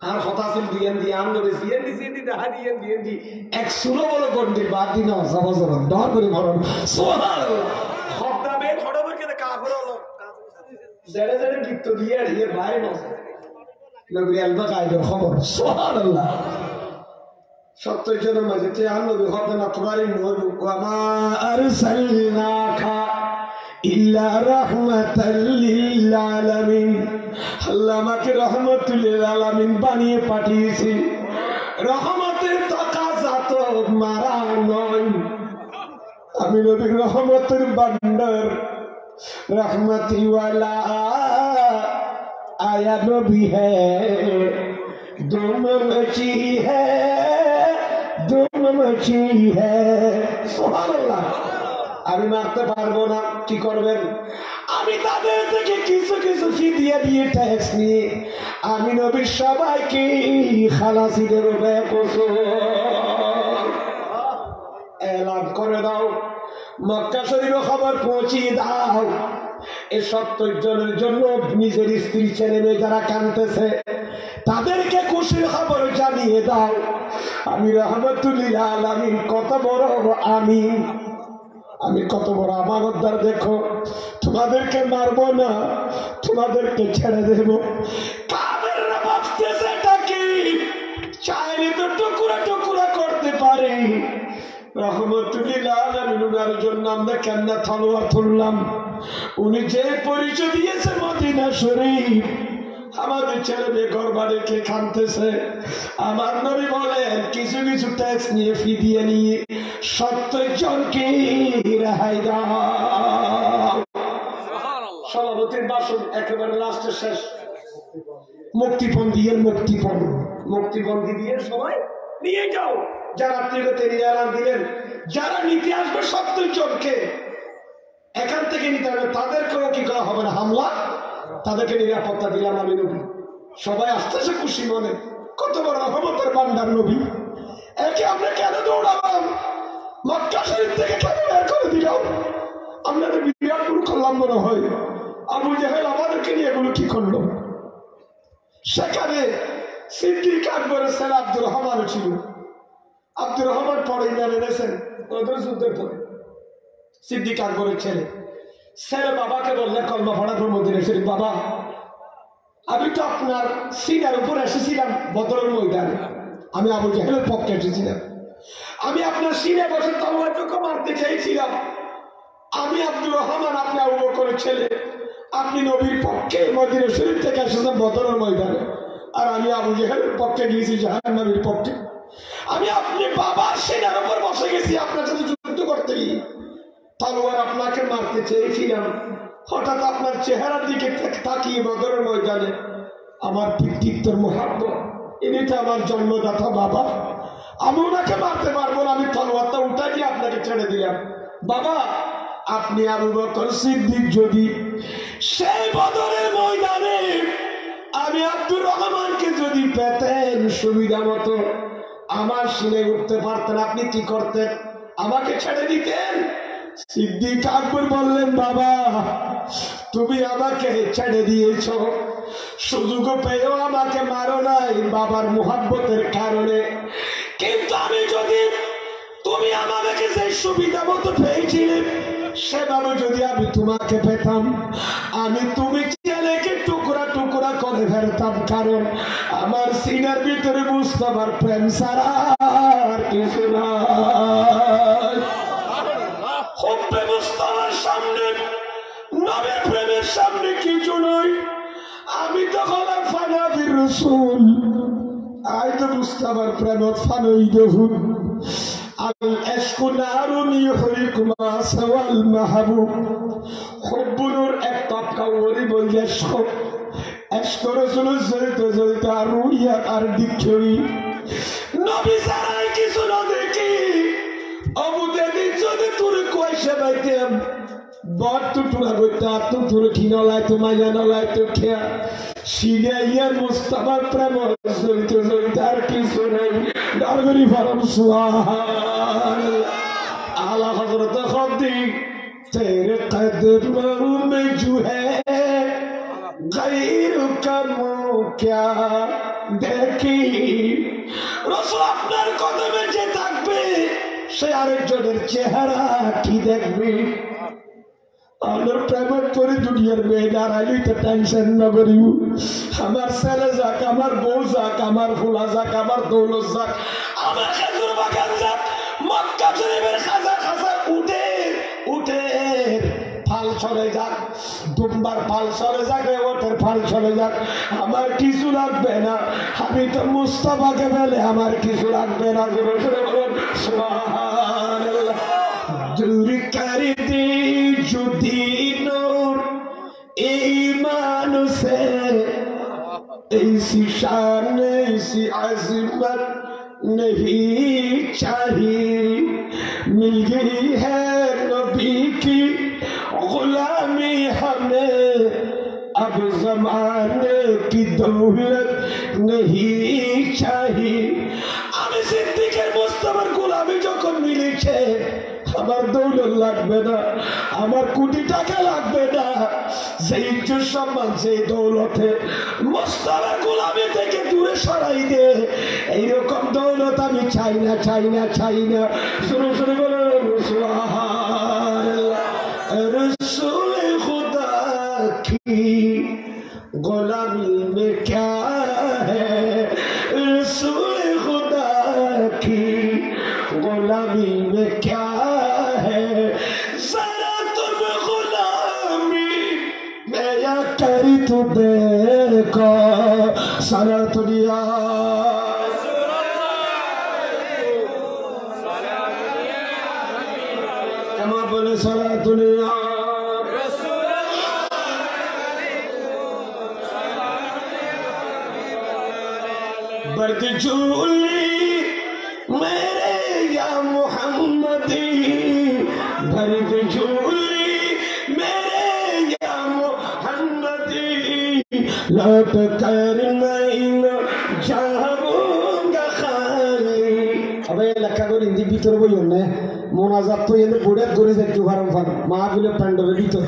আর কথা আছে দিয়েন দি আম নবী দিয়েন দি দেখা দিয়েন দি এক সুলো বড় গন্ডির বাদ দিন সবজর ডর করে মরণ সুবহানাল্লাহ খবদা বে খড়বর কে কাফর হলো জেরে জেরে গিফট দিয়ে এ ভাই নস নবী আলবা কাইদের খবর সুবহানাল্লাহ 70 জনের মাঝে তে আম নবী খবদা না তুরাই নবী ওয়া মা আরসালনাকা ইল্লা রাহমাতাল লিল আলামিন আল্লাহ আমাকে রহমতুল লিল আলামিন বানিয়ে পাঠিয়েছে রহমতের তাকাজা তো মারা নয় আমি নবীর রহমতের ভান্ডার रहमती वाला आया नबी है धूम मची है सुबहानाल्लाह আমি মারতে পারবো না কি করবেন আমি তাদের থেকে কিছু কিছু ফিদিয়া দিয়ে ট্যাক্স নিয়ে আমি নবীর সবাইকে খালাসি দেবো এলান করে দাও মক্কা শরীফে খবর পৌঁছিয়ে দাও এই 70 জনের জন্য নিজের স্ত্রী ছেলে মেয়ে যারা কাঁদতেছে তাদেরকে খুশির খবর জানিয়ে দাও আমি রহমতুল্লিল আলামিন কত বড় আমি কত বড় আমানতদার। দেখো তোমাদেরকে মারবো না, তোমাদেরকে ছেড়ে দেবো। কাফেররা ভাবতেছে এটা কি, চাইলে তো টুকরা টুকরা করতে পারে। রহমতুল্লিল আলামিন উনার জন্য আমরা কেন তলোয়ার তুললাম? উনি যে পরিচয় দিয়েছে মদিনা শরীফ, আমাদের ছেলে মেয়ে ঘর বাড়িকে কাঁদতেছে। আমার নবী বলেন কিছু কিছু ট্যাক্স নিয়ে ফি দিয়ে নিয়ে 70 জনকে রেহাই দাও। সভাপতির ভাষণ একেবারে লাস্টে শেষ। মুক্তিপণ দিয়ে মুক্তিপণ দিয়ে সবাই নিয়ে যাও। যারা আপনাকে তিনি এলান দিলেন যারা নিতে আসবে 70 জনকে এখান থেকে নিতে হবে, তাদেরকেও কি করা হবে না হামলা, তাদেরকে নিরাপত্তা দিলাম আমি নবী। সবাই আসতেছে খুশি মনে, কত বড় রহমতের ভান্ডার নবী। একে আমরা কেন দৌড়ালাম? মক্কা শরীফ থেকে কেন বের করে দিলাম? আমরা তো বিরাট ভুল করলাম মনে হয়। আবু জাহেল আমাদেরকে নিয়ে এগুলো কি করলো? সেখানে সিদ্দিক আকবরের ছেলে আব্দুর রহমান ছিল। আব্দুর রহমান পরে ইমান এনেছেন ওদের যুদ্ধের পরে। সিদ্দিক আকবরের ছেলে বাবাকে বললেন কলমা পড়ার পর মদিনা শরীফ, বাবা আমি তো আপনার সিনার উপর এসেছিলাম বদরের ময়দানে, আমি আবু জাহেলের পক্ষে এসেছিলাম, আমি আপনার সিনে বসে তলোয়ারটুকু মারতে চাইছিলাম। আমি আব্দুর রহমান আপনি আবু বকরের ছেলে, আপনি নবীর পক্ষে মদিনা শরীফ থেকে এসেছেন বদরের ময়দানে, আর আমি আবু জাহেলের পক্ষে গিয়েছি জাহান্নামের পক্ষে। আমি আপনি বাবার সিনার উপর বসে গেছি আপনার সাথে যুদ্ধ করতে গিয়ে, তলোয়ার আপনাকে মারতে চেয়েছিলাম। হঠাৎ আপনার চেহারার দিকে তাকিয়ে বদরের ময়দানে আমার পিতৃত্বের মুহাব্বত, ইনি তো আমার জন্মদাতা বাবা, আমি ওনাকে মারতে পারবো না, আমি তলোয়ারটা উঠা দিয়ে আপনাকে ছেড়ে দিলাম। বাবা আপনি আবু বকর সিদ্দিক যদি সেই বদরের ময়দানে আমি আব্দুর রহমানকে যদি পেতেন সুবিধা মতো আমার সিনে উঠতে পারতেন, আপনি কি করতেন? আমাকে ছেড়ে দিতেন? সিদ্দিক আকবর বললেন বাবা তুমি আমাকে ছেড়ে দিয়েছ, সুযোগ পেয়েও আমাকে মারো নাই বাবার মুহাব্বতের কারণে, কিন্তু আমি যদি তুমি আমাকে যে সুবিধা মতো পেয়েছিলে সেভাবে যদি আমি তোমাকে পেতাম, আমি তুমি ছেলেকে টুকরা টুকরা করে ফেলতাম, কারণ আমার সিনার ভিতরে মুস্তাফার প্রেম ছাড়া আর কিছু নাই। হুব্বে মুস্তাফার সামনে, নবীর প্রেমের সামনে কিছু নয়। আমি তো হলাম ফানাফির রাসূল, আই তো মুস্তাফার প্রেমত ফানই দেহুন। আল ইশকু নারুন ইউহরিকু মা সাওয়াল মাহবুব। হুব্বুর এক তপকা ওরি বলে ইশক, ইশক রাসূল জ্বলতে জ্বলতে আর রুইয়া আর দিক্ষরি নবী ছাড়াই কিছু না দেখি। অবুদেদিন যদি তুরে কইসে বাইতেম বট টুটুরা গইতা তো তুরে কিনলাই তো মাইয়া নলাই তো খেয়া সিনাইয়ার মুস্তাফার প্রেম জ্বলতে জ্বলতে আর কিছু নাই। ডারগরি ফরম সুবহানাল্লাহ। আলা হযরত খদ্দি তেরে কদম মে জু হ্যায় গায়রু কামো ক্যা দেখি। রাসূল আপনার কদমে যে থাকবে সে আরেকজনের চেহারা কি দেখবে? আমার প্রেম করে দুনিয়ার মেয়ে দাঁড়াইলেই তো টেনশন না করিব। আমার ছেলে যাক, আমার বউ যাক, আমার ফুলা যাক, আমার দৌলত যাক, আমার খেজুর বাগান যাক, মক্কা শরীফের খাজা খাজা উঠে উঠে ফাল ছড়ে যাক, দুম্বার ফাল ছড়ে যাক, ওঠের ফাল ছড়ে যাক, আমার কিছু লাগবে না। আমি তো মুস্তাফাকে পেলে আমার কিছু লাগবে না। সুবহানাল্লাহ। দূর করে দে যদি নূর ईमान से ऐसी शान ऐसी आज़मत नहीं चाहिए। मिल गई है नबी की गुलामी हमें, अब ज़माने की दौलत नहीं चाहिए। আমি সিদ্দিকের মুস্তাফার গোলামি যখন মিলেছে আমার দৌলত লাগবে না, আমার কোটি টাকা লাগবে না, সেই ইজ্জত সম্মান সেই দৌলতে মুস্তাফার গোলামি থেকে দূরে সরাই দে। এইরকম দৌলত আমি চাই না, চাই না, চাই না। শুনে শুনে বলেন সুবহানাল্লাহ। रसूल खुदा की गुलामी में क्या है, रसूल खुदा की गुलामी में क्या है, जरा तुम गुलामी मेरा करी तो देखो सारा दुनिया। कमा बोले सारा दुनिया। बर्द झूली मेरे या मोहम्मदी, बर्द झूली मेरे या मोहम्मदी, लौट कर मैं न जाऊंगा खाली। अबे लक्का को हिंदी भीतर बोल ने मोनाजात तो ये बुढ़े दूर से क्यों फारम फार माहफिल पंडों भीतर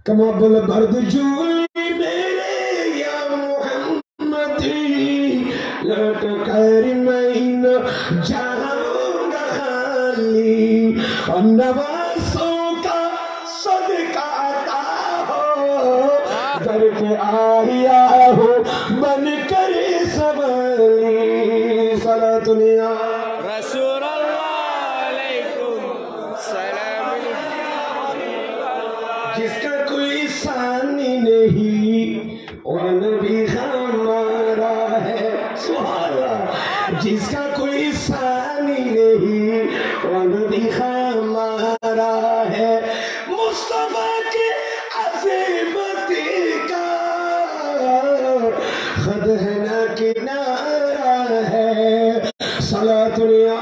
कमा बोले बर्द झूली मेरे या मोहम्मदी, लौट कर मैं न जाऊंगा खाली, और नवासों का सदका आता हो, दर पे आया हो बन कर सबली। सारा दुनिया रसूल अलैकुम सलाम। जिसका कोई सानी नहीं और नबी हमारा है, सुभान अल्लाह। जिसका कोई सानी नहीं और नबी हमारा है, मुस्तफा के अज़ीमती का खुद है ना किनारा है। सलातुल्ला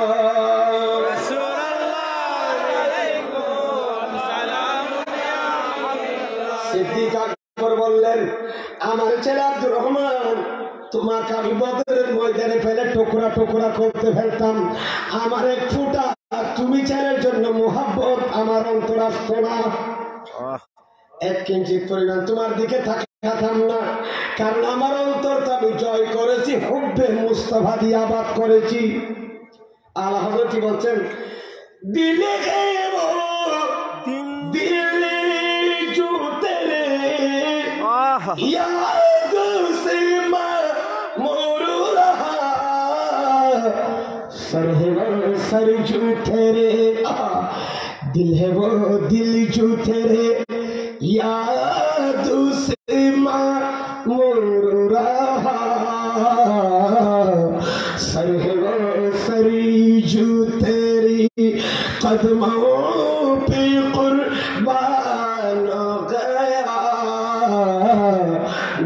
सिद्दीक আকবর বললেন, আমার ছেলে আব্দুর রহমান তোমাকে আমি বদরের ময়দানে ফেলে টুকরা টুকরা করতে ফেলতাম, আমার এক ফুটা তুমি ছেলের জন্য মোহাব্বত আমার অন্তর আসতো না, এক কিঞ্চিত পরিমাণ তোমার দিকে তাকাতাম না, কারণ আমার অন্তর তো আমি জয় করেছি, হুব্বে মুস্তাফা দিয়ে আবাদ করেছি। আল্লাহ হযরত কি বলছেন, দিলে গয়ে वो दिल जो तेरे याद से मोर रहा, सर है वो सर जो तेरे, दिल है वो दिल जो तेरे याद से मोर रहा, सर है वो सर जो तेरी कदमों पे कुर्बान गया,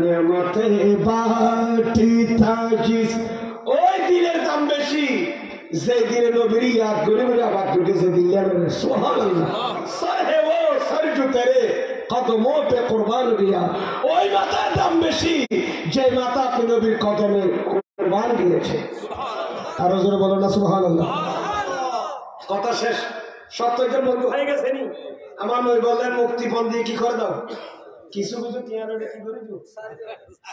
नेमते बांटता जिस ওই দিনের দাম বেশি যে দিনে নবীর ইয়াদ করে মেরে আবাদ ঢুকেছে দিলের সুবহানাল্লাহ। সাহে ও সর জো তেরে কদমোं पे কুরবান দিয়া, ওই মাথার দাম বেশি যে মাথা আপনি নবীর কদমে কুরবান দিয়েছে। আরো জোরে বলো না সুবহানাল্লাহ। কথা শেষ, সত্যের বন্ধু হয়ে গেছে নি। আমার নবী বললেন মুক্তিপণ দিয়ে কি করে দাও, কিছু কিছু টিয়ারে কি করে দিও,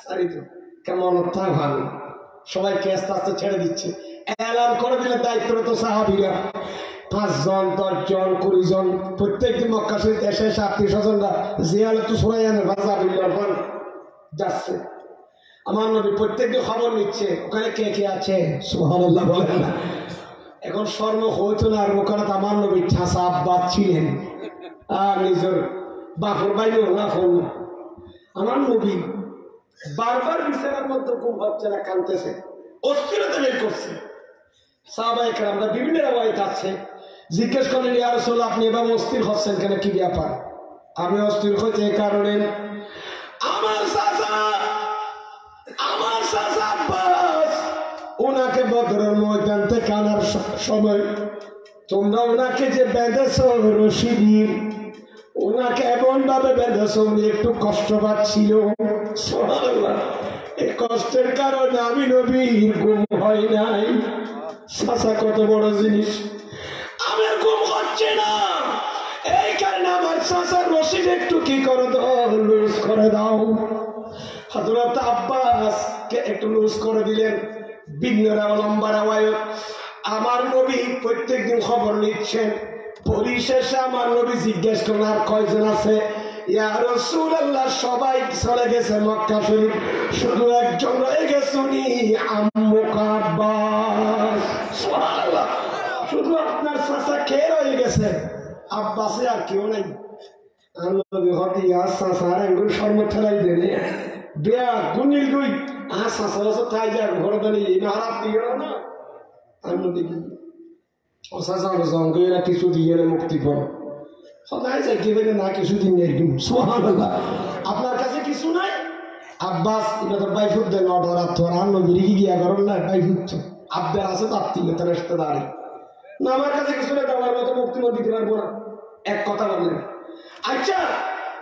সারি দিও। কেমন তা ভালো, সবাইকে আস্তে আস্তে ছেড়ে দিচ্ছে। এলান করে দিলে দায়িত্বরত সাহাবীরা 5 জন 10 জন 20 জন প্রত্যেকদিন মক্কা শরীফ এসে 700-রা জিয়ারত সুরাইয়ানের বাজা বিল্লাহ যাচ্ছে। আমার নবী প্রত্যেকদিন খবর নিচ্ছে ওখানে কে কে আছে, সুবহানাল্লাহ বলেন না। এখন স্বর্ণ হইতো না, আর ওখানে আমার নবী ঠাসা আব্বাস ছিলেন, আর নিজের বাপর বাইরে না ফোন। আমার নবী বারবার বিছানার মধ্যে ঘুম হচ্ছে না, কাঁদতেছে, অস্থিরতা বের করছে। সাহাবায়ে কেরামরা বিভিন্ন রাওয়ায়াত আছে, জিজ্ঞেস করলেন ইয়া রাসূলুল্লাহ আপনি এভাবে অস্থির হচ্ছেন কেন, কি ব্যাপার? আমি অস্থির হইতে এই কারণে আমার চাচা আব্বাস ওনাকে বদরের ময়দান থেকে আনার সময় তোমরা ওনাকে যে বেঁধেছো রশি দিয়ে, ওনাকে এমন ভাবে বেঁধেছো উনি একটু কষ্ট পাচ্ছিল। সুবহানাল্লাহ, এই কষ্টের কারণে আমি নবীর ঘুম হয় নাই। চাচা কত বড় জিনিস, আমার ঘুম হচ্ছে না, এই কারণে আমার চাচার রশিদ একটু কি করে দাও, লুজ করে দাও। হযরত আব্বাস কে একটু লুজ করে দিলেন। বিঘ্নরা লম্বা রাওয়ায়ত, আমার নবী প্রত্যেকদিন খবর নিচ্ছেন। পরিশেষে আমার নবী জিজ্ঞেস করলেন আর কয়জন আছে? ইয়া রাসূলুল্লাহ, সবাই চলে গেছে মক্কা শরীফ, শুধু একজন রয়ে গেছে, উনি আম্মু আব্বাস। সুবহানাল্লাহ, শুধু আপনার চাচা কে রয়ে গেছে, আব্বাসে আর কেউ নাই। নবী হতে আসা সারা এগুলো শর্ম ঠেলাই দেন বেয়া গুনিল গুই আসা সারা তাই যা ঘর দানি মারাত দিয়ে না। আমি দেখি ও সাসা জঙ্গে না কিছু দিয়ে মুক্তি পাবো, সদাই চাই কি না কিছু দিন এরকম। সুবহানাল্লাহ, আপনার কাছে কিছু নাই? আব্বাস এটা তো বাইফুট দেন অর্ডার আর আর নবী গিয়া করেন না বাইফুট আব্দের আছে তো আত্মীয়তা রিশতেদারি না। আমার কাছে কিছু নেই, আমার মতো মুক্তি দিতে পারবো না। এক কথা বললেন, আচ্ছা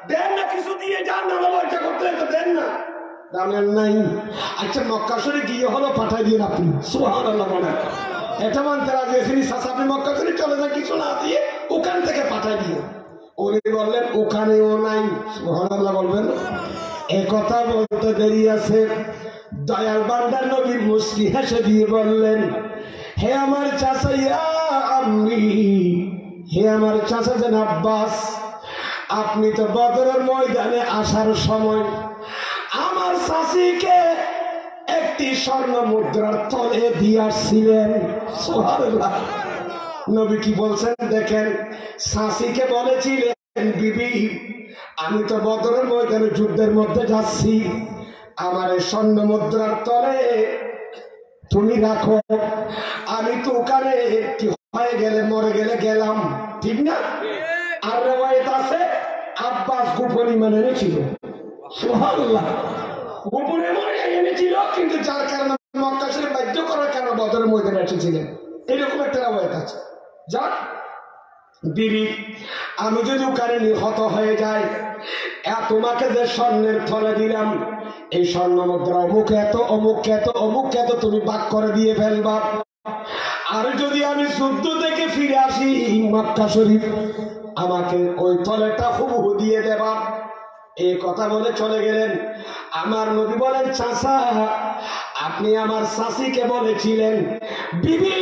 দেন না কিছু দিয়ে যান না, লজ্জা করতে তো দেন না, দামের নাই। আচ্ছা মক্কা শরীফ গিয়ে হলো পাঠাই দিন আপনি। সুবহানাল্লাহ, বলেন এটা মানতে রাজি আছেন? চাচা আপনি মক্কা শরীফ চলে যান, কিছু না দিয়ে ওখান থেকে পাঠাই দিয়ে। উনি বললেন ওখানেও নাই। সুবহানাল্লাহ বলবেন। এ কথা বলতে দেরি আছে, দয়াল বান্দার নবী মুস্কি হেসে দিয়ে বললেন, হে আমার চাচা, ইয়া আম্মি, হে আমার চাচা যেন আব্বাস, আপনি তো বদরের ময়দানে আসার সময় আমার চাচিকে একটি স্বর্ণ মুদ্রার তলে দিয়ে আসছিলেন। সুবহানাল্লাহ, নবী কি বলছেন দেখেন, চাচিকে বলেছিলেন, বিবি আমি তো বদরের ময়দানে যুদ্ধের মধ্যে যাচ্ছি, আমার এই স্বর্ণ মুদ্রার তলে তুমি রাখো, আমি তো ওখানে কি হয়ে গেলে মরে গেলে গেলাম, ঠিক না? আর রেওয়ায়েত আছে আব্বাস গোপনে মানে এনেছিল। সুবহানাল্লাহ, গোপনে মানে এনেছিল, কিন্তু যার কারণে মক্কা শরীফ বাধ্য করার কারণে বদরের ময়দানে এসেছিলেন, এরকম একটা রেওয়ায়েত আছে। যাক বিবি, আমি যদি ওখানে নিহত হয়ে যাই, তোমাকে যে স্বর্ণের থলে দিলাম, এই স্বর্ণ মুদ্রা অমুক এত অমুক এত অমুক এত তুমি ভাগ করে দিয়ে ফেলবা, আর যদি আমি যুদ্ধ থেকে ফিরে আসি মক্কা শরীফ, আমাকে ওই তলেটা হুবহু দিয়ে দেবা। এই কথা বলে চলে গেলেন। আমার নবী বলেন, চাচা আপনি আমার চাচিকে বলেছিলেন, বিবি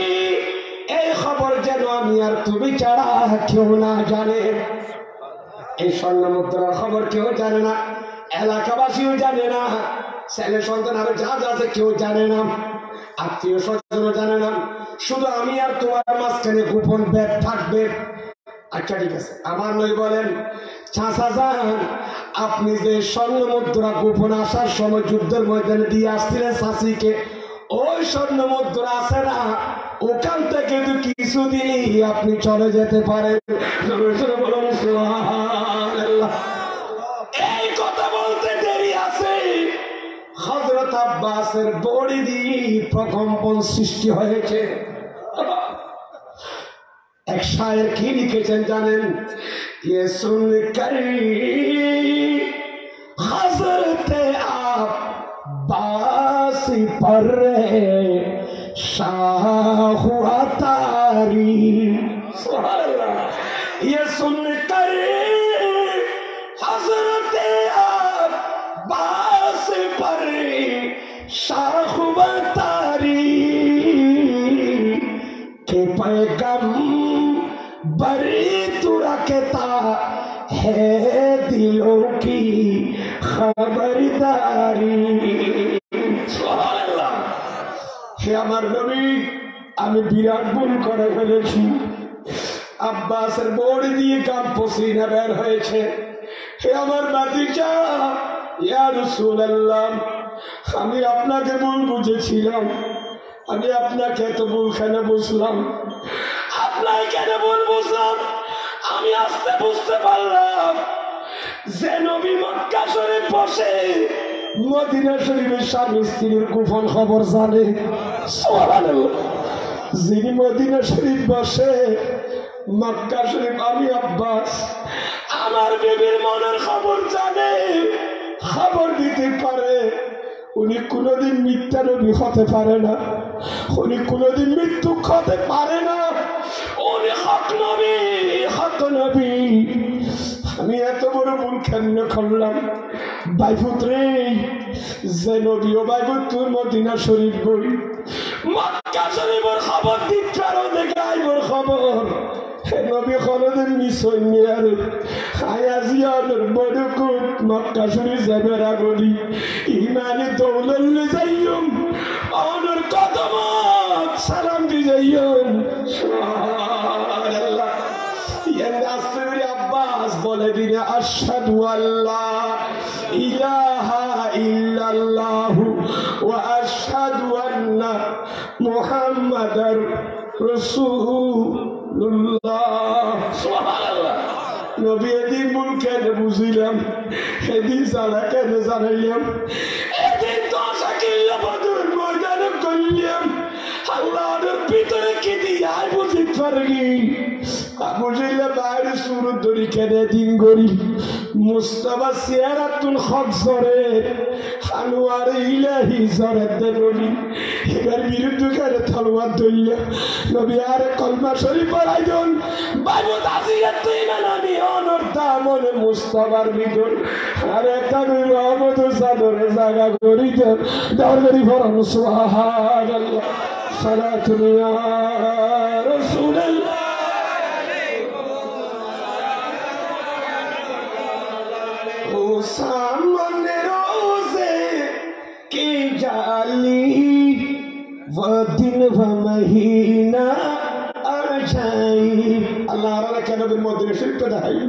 এই খবর যেন আমি আর তুমি ছাড়া কেউ না জানে, এই স্বর্ণ মুদ্রার খবর কেউ জানে না, এলাকাবাসীও জানে না, ছেলে সন্তান আরো যা যা আছে কেউ জানে না, আত্মীয় স্বজনও জানে না, শুধু আমি আর তোমার মাঝখানে গোপন ব্যাগ থাকবে। আচ্ছা ঠিক আছে। আমার নই বলেন, চাচা যান, আপনি যে স্বর্ণ মুদ্রা গোপন আসার সময় যুদ্ধের ময়দানে দিয়ে আসছিলেন চাচিকে, ওই স্বর্ণ মুদ্রা আছে না, ওখান থেকে কিছু দিলেই আপনি চলে যেতে পারেন। এই কথা বলতে দেরি আছে, হযরত আব্বাসের বড়ি দিয়ে প্রকম্পন সৃষ্টি হয়েছে। এক শায়ের কি লিখেছেন জানেন? ये सुनकर हज़रत अब्बास पर शाह हुआ तारी। सुभान अल्लाह। ये सुनकर हज़रत अब्बास पर शाह हुआ तारी के पैगंबर तू रखता है दिलों की खबरदारी। सुभान अल्लाह। হে আমার নবী, আমি বিরাট ভুল করে ফেলেছি। আব্বাসের বড়ি দিয়ে গাম পসিনা বের হয়েছে। হে আমার ভাতিজা, ইয়া রাসূলুল্লাহ, আমি আপনাকে ভুল বুঝেছিলাম। আমি আপনাকে এত ভুল কেন বুঝলাম? আপনাকে কেন ভুল বুঝলাম? আমি আস্তে বুঝতে পারলাম যে নবী মক্কা শরীফ বসে মদিনা শরীফের স্বামী স্ত্রীর গোপন খবর জানে। সুবহানাল্লাহ। যিনি মদিনা শরীফ বসে মক্কা শরীফ, আমি আব্বাস আমার বেবির মনের খবর জানে, খবর দিতে পারে। উনি কোনোদিন মিথ্যা নবী হতে পারে না, উনি কোনোদিন মৃত্যু হতে পারে না। ওরে হক নবী আমি এত বড় ভুল কেন করলাম বাইফুত রে যে নবী ও বাইফুত তোর মদিনা শরীফ গই মক্কা শরীফের খবর দিতে পারো দেখাইবর খবর হে নবী খলদের মিশন নিয়ে আয়াজিয়াদের বড়কুত মক্কা শরীফ যাবে রাগলি ইমানে দৌললে যাইয়ুম অনর কদমত সালাম দি যাইয়ুম সুবহানাল্লাহ ইয়ান্দা আসরি আব্বাস বলে দিনে আশহাদু আল্লাহ ইলাহা ইল্লাল্লাহু ওয়া আশহাদু আন্না মুহাম্মাদার রাসূলুল্লাহ সুবহানাল্লাহ নবী এদিন ভুল কেন বুঝিলাম সেদিন সারা কেন জানাইলাম এদিন তো আশা কিল্লা বদর ময়দানে করলাম আল্লাহর ভিতরে কি দিয়ে বুঝিতে পারি বুঝিলে বাইরে সুর ধরি কেন দিন গড়ি মুস্তাফা সিয়ারাতুল হক জরে আনোয়ার ইলাহি জরে দেবনি এবার বিরুদ্ধে করে তলোয়ার ধরলে নবী আর কলমা শরীফ পড়াই দেন বাইবো তাজিয়াত তুই মানানি অনর দামনে মুস্তাফার ভিতর আর একটা রহমত সাদরে জায়গা করি দেন দর করি ফরম সুবহানাল্লাহ সালাতু ইয়া রাসূলুল্লাহ सामने रोजे की जाली वो दिन व महीना आ जाए अल्लाह रा के नबी मोहम्मद शरीफ पे दहाई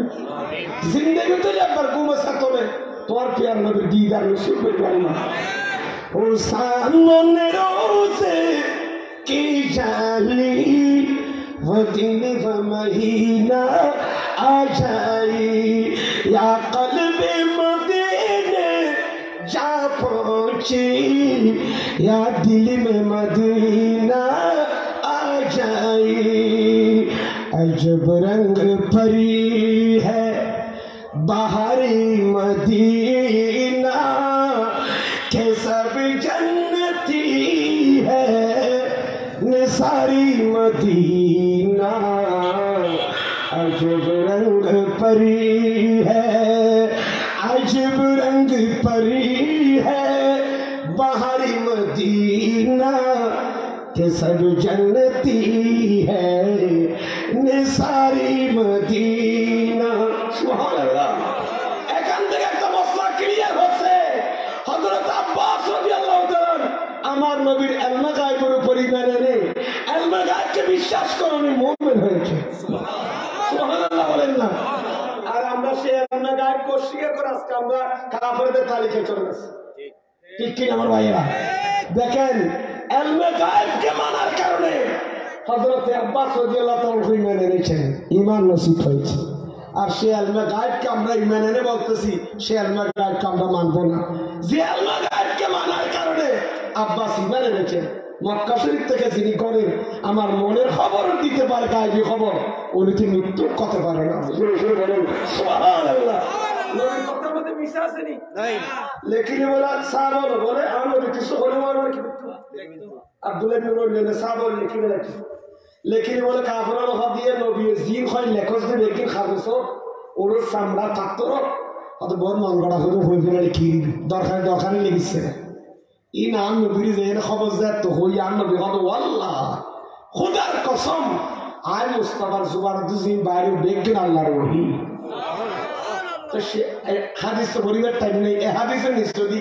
जिंदगी तो जब पर गुम सतो में तोर प्यार नबी दीदार नसीब में करना ओ सामने रोजे की जाली वो दिन व महीना आ जाए या कल्बे मदीने जा पहुंची या दिल में मदीना आ जाए अजब रंग परी है बाहरी मदीना के सब जन्नती है निसारी मदीना अजब रंग परी है अजब रंग परी है बाहरी मदीना के सब जन्नती है निसारी मदीना सुबहानाल्लाह এখান থেকে একটা মসলা ক্লিয়ার হচ্ছে হযরত আব্বাস রাদিয়াল্লাহু তাআলা আমার নবীর ইলমে গায়বের উপর ঈমান এনে ইলমে গায়বকে বিশ্বাস করে মুমিন হয়েছে সুবহানাল্লাহ বলেন না আর আমরা সে ইলমে গায়বকে অস্বীকার করে আজকে আমরা কাফেরদের তালিকায় চলে গেছি ঠিক কি আমার ভাইরা দেখেন ইলমে গায়বকে মানার কারণে হযরত আব্বাস রাদিয়াল্লাহু তাআলা ঈমান এনেছেন ঈমান নসিব হয়েছে আর সে ইলমে গায়বকে আমরা ঈমান এনে বলতেছি সে ইলমে গায়বকে আমরা মানব না যে ইলমে গায়বকে মানার কারণে আব্বাস ঈমান এনেছেন মক্কা শরীফ থেকে যিনি করেন আমার মনের খবর দিতে পারে গায়বী খবর উনি কি মৃত্যু করতে পারে না বলেন সুবহানাল্লাহ নবীর কথার মধ্যে মিশা আছে নি নাই লেকিন বলা সাহাবা বলে আমরা কিছু হলে মারবার কি আব্দুল্লাহ ইবনে উমর বলে সাহাবা লেকিন বলে লেকিন বলে কাফেররা হক দিয়ে নবী জিন হয় লেখস দিয়ে লেকিন খাবছো ওর সামরা থাকতো অত বড় মন গড়া হলো হই ফেলে লিখি দরকারে লিখছে ই নাম নবীর যেন খবর যায় তো হই আর নবী কত আল্লাহ খোদার কসম আয় মুস্তাফার জুবান দুজিন বাইরে বেগন আল্লাহর ওহী তো সে হাদিস তো পরিবার টাইম নেই এই হাদিসের নিশ্চয়ই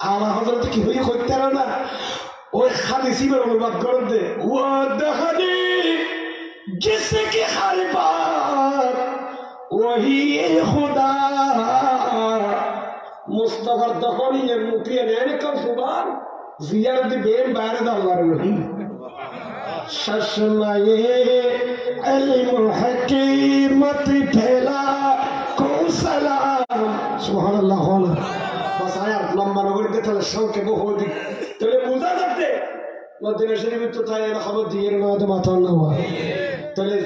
আলা হযরত কি হই করতে পারো না ওই হাদিসই বের অনুবাদ করে দে ওয়া দহনি जिसकी हर बात वही खुदा मुस्तफा दखनी ने मुखिया ने कब सुबान जियारत बेन बारद अल्लाह रही शशमाए इल्म हकीमत फैला को सलाम सुभान अल्लाह बस आया लंबा नगर के तले शौक के बहुत दी तले बुझा सकते मदीना शरीफ तो था ये खबर दिए ना तो माता ना हुआ तले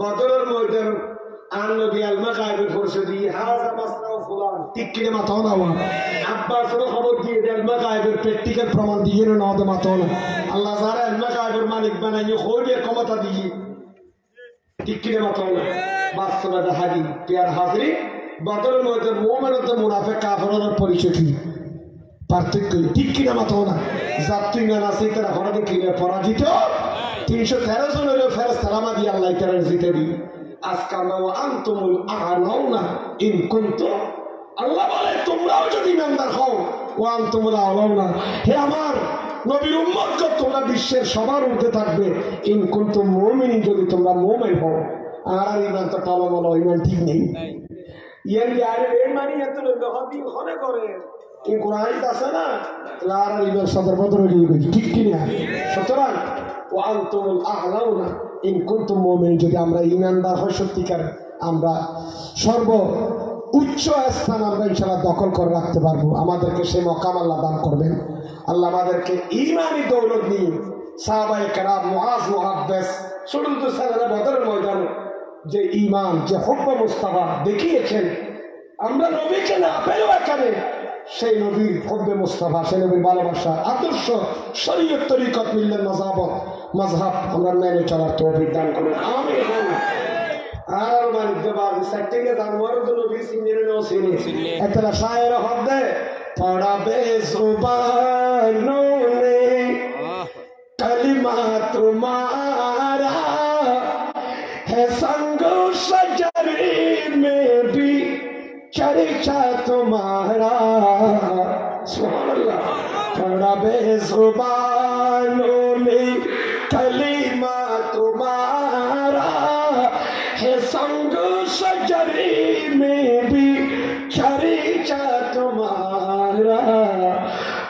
बदर मयदान आन नबी अलमा गायब फरशदी हाजा मसरा फलान टिकले माता ना हुआ अब्बास ने खबर दिए अलमा गायब प्रैक्टिकल प्रमाण दिए ना तो माता ना अल्लाह सारा अलमा गायब मालिक बनाइए खोलिए कमता दिए ঠিক কিনা মতো বাস্তবে দেখা গিয়ে পেয়ার হাজরি বদলের মধ্যে মোমের মুনাফে কাফেরের পরিচয় কি পার্থক্য ঠিক কিনা মতো না যাত্রী মেলা সেই তারা হঠাৎ কিনে পরাজিত 313 জন হইল ফেরেস তালামা দিয়ে আল্লাহ তারা জিতে দিই আজকে আমরা আনতুমুল আ'লাউনা ইন কুনতুম আল্লাহ বলে তোমরাও যদি ইমানদার হও ও আনতুমুল আ'লাউনা হে আমার নবীর উম্মত তোমরা বিশ্বের সবার ঊর্ধ্বে থাকবে ইন কুনতুম মুমিনিন যদি তোমরা মুমিন হও আর ইমান তো টলমল ইমান ঠিক নেই ইয়ার ইয়ারে এই মানি এত লোক হবি হনে করে কি কোরআন আছে না আর ইমান সদর বদর হয়ে গেছে ঠিক কি না সুতরাং ওয়া আনতুমুল আ'লাউনা ইন কুনতুম মুমিনিন যদি আমরা ঈমানদার হই সত্যিকার আমরা সর্ব উচ্চ স্থান আমরা ইনশাআল্লাহ দখল করে রাখতে পারবো আমাদেরকে সেই মকাম আল্লাহ দান করবেন আল্লাহ আমাদেরকে ঈমানি দৌলত নিয়ে সাহাবায়ে কেরাম মুআজ মুহাদ্দিস শুধু সালানা বদরের ময়দানে যে ঈমান যে হুব্বে মুস্তাফা দেখিয়েছেন আমরা নবীকে না পেলেও এখানে সেই নবীর হুব্বে মুস্তাফা সেই নবীর ভালোবাসা আদর্শ শরীয়ত তরিকত মিল্লাত মাযহাব আমরা মেনে চলার তৌফিক দান করুন আমিন আর মানিকবাদ সেটিংয়ে জানোয়ার তো নবী সিনিয়র নো সিনি এতলা শায়ের হদে পড়াবে সুবহানো নে কালিমা তোমারা है संग सजरी में भी चर्चा तुम्हारा सुभान अल्लाह थोड़ा बेजुबानों में कलीमा तुम्हारा है संग सजरी में भी चर्चा तुम्हारा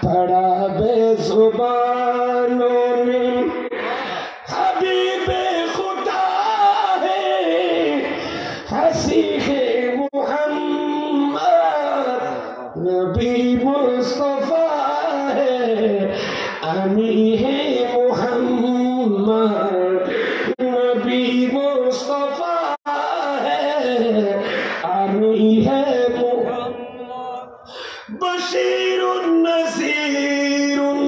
थोड़ा बेजुबानों में हबीबे नबी मुस्तफा है अमी है मुहम्मद नबी मुस्तफा है अमी है मुहम्मद बशीरुन नज़ीरुन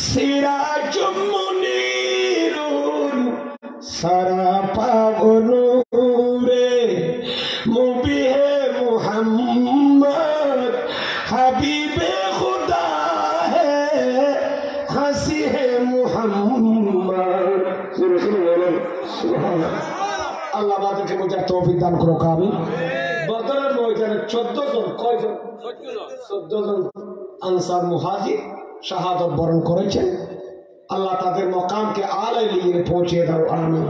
सिराजुम मुनीरुन सरापा नूरे मुबी है मुहम्मद हबीबे खुदा है हंसी है मुहम्मद अल्लाह बात के मुझे तौफीक दान करो कामी बदरेर ময়দানে 14 জন কয়জন 14 জন আনসার মুহাজির শাহাদাত বরণ করেছেন আল্লাহ তাদের মকামকে আলা নিয়ে পৌঁছে দাও আমিন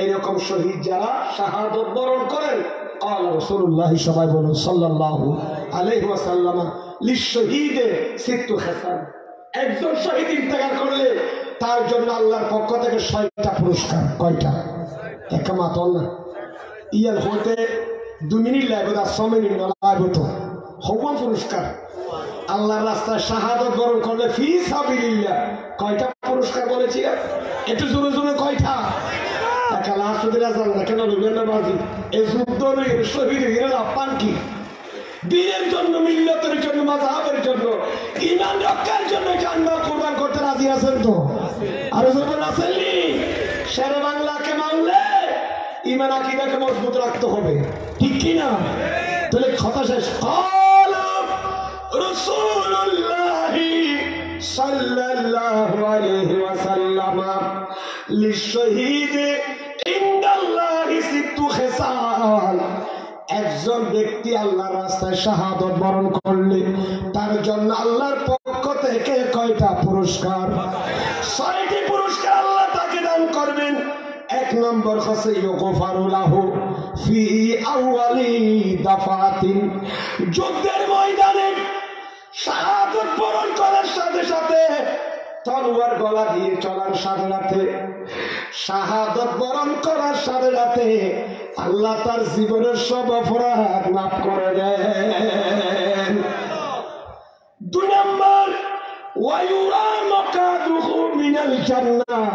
এরকম শহীদ যারা শাহাদাত বরণ করেন قال رسول الله সবাই বলুন সাল্লাল্লাহু আলাইহি ওয়াসাল্লাম লিশহীদে সিত্তু খাসান একজন শহীদ ইন্তেকাল করলে তার জন্য আল্লাহর পক্ষ থেকে 6টা পুরস্কার কয়টা একমাত্র না ইয়াল হতে 2 মিনিট লাগবে 10 মিনিট লাগবে তো হবো পুরস্কার আল্লাহর রাস্তায় শাহাদাত বরণ করলে ফি সাবিলিল্লাহ কয়টা পুরস্কার বলেছি একটু জোরে জোরে কয়টা কালা সুদরা জানা কেন রুবেন বাজি এই যুদ্ধের শহীদের আপান কি দিনের জন্য মিল্লাতের জন্য মাযহাবের জন্য ঈমান রক্ষার জন্য জান কুরবান করতে রাজি আছেন তো আর যখন আসেননি শেরে বাংলাকে মানলে ঈমান আকীদাকে মজবুত রাখতে হবে ঠিক কি না তাহলে কথা শেষ قال رسول الله صلى الله عليه وسلم للشهيد عند الله ست خصال একজন ব্যক্তি আল্লাহর রাস্তায় শাহাদাত বরণ করলে তার জন্য আল্লাহর পক্ষ থেকে কয়টা পুরস্কার 6টি পুরস্কার আল্লাহ তাকে দান করবেন এক নম্বর হচ্ছে ইউগফারু লাহু ফি আউয়ালি দাফাতিন যুদ্ধের ময়দানে শাহাদাত বরণ করার সাথে সাথে তলোয়ার গলা দিয়ে চলার সাথে সাথে শাহাদাত বরণ করার সাথে সাথে আল্লাহ তার জীবনের সব অপরাধ মাফ করে দেন 2 নম্বর ওয়ায়ুরা মাকাদুহু মিনাল জান্নাহ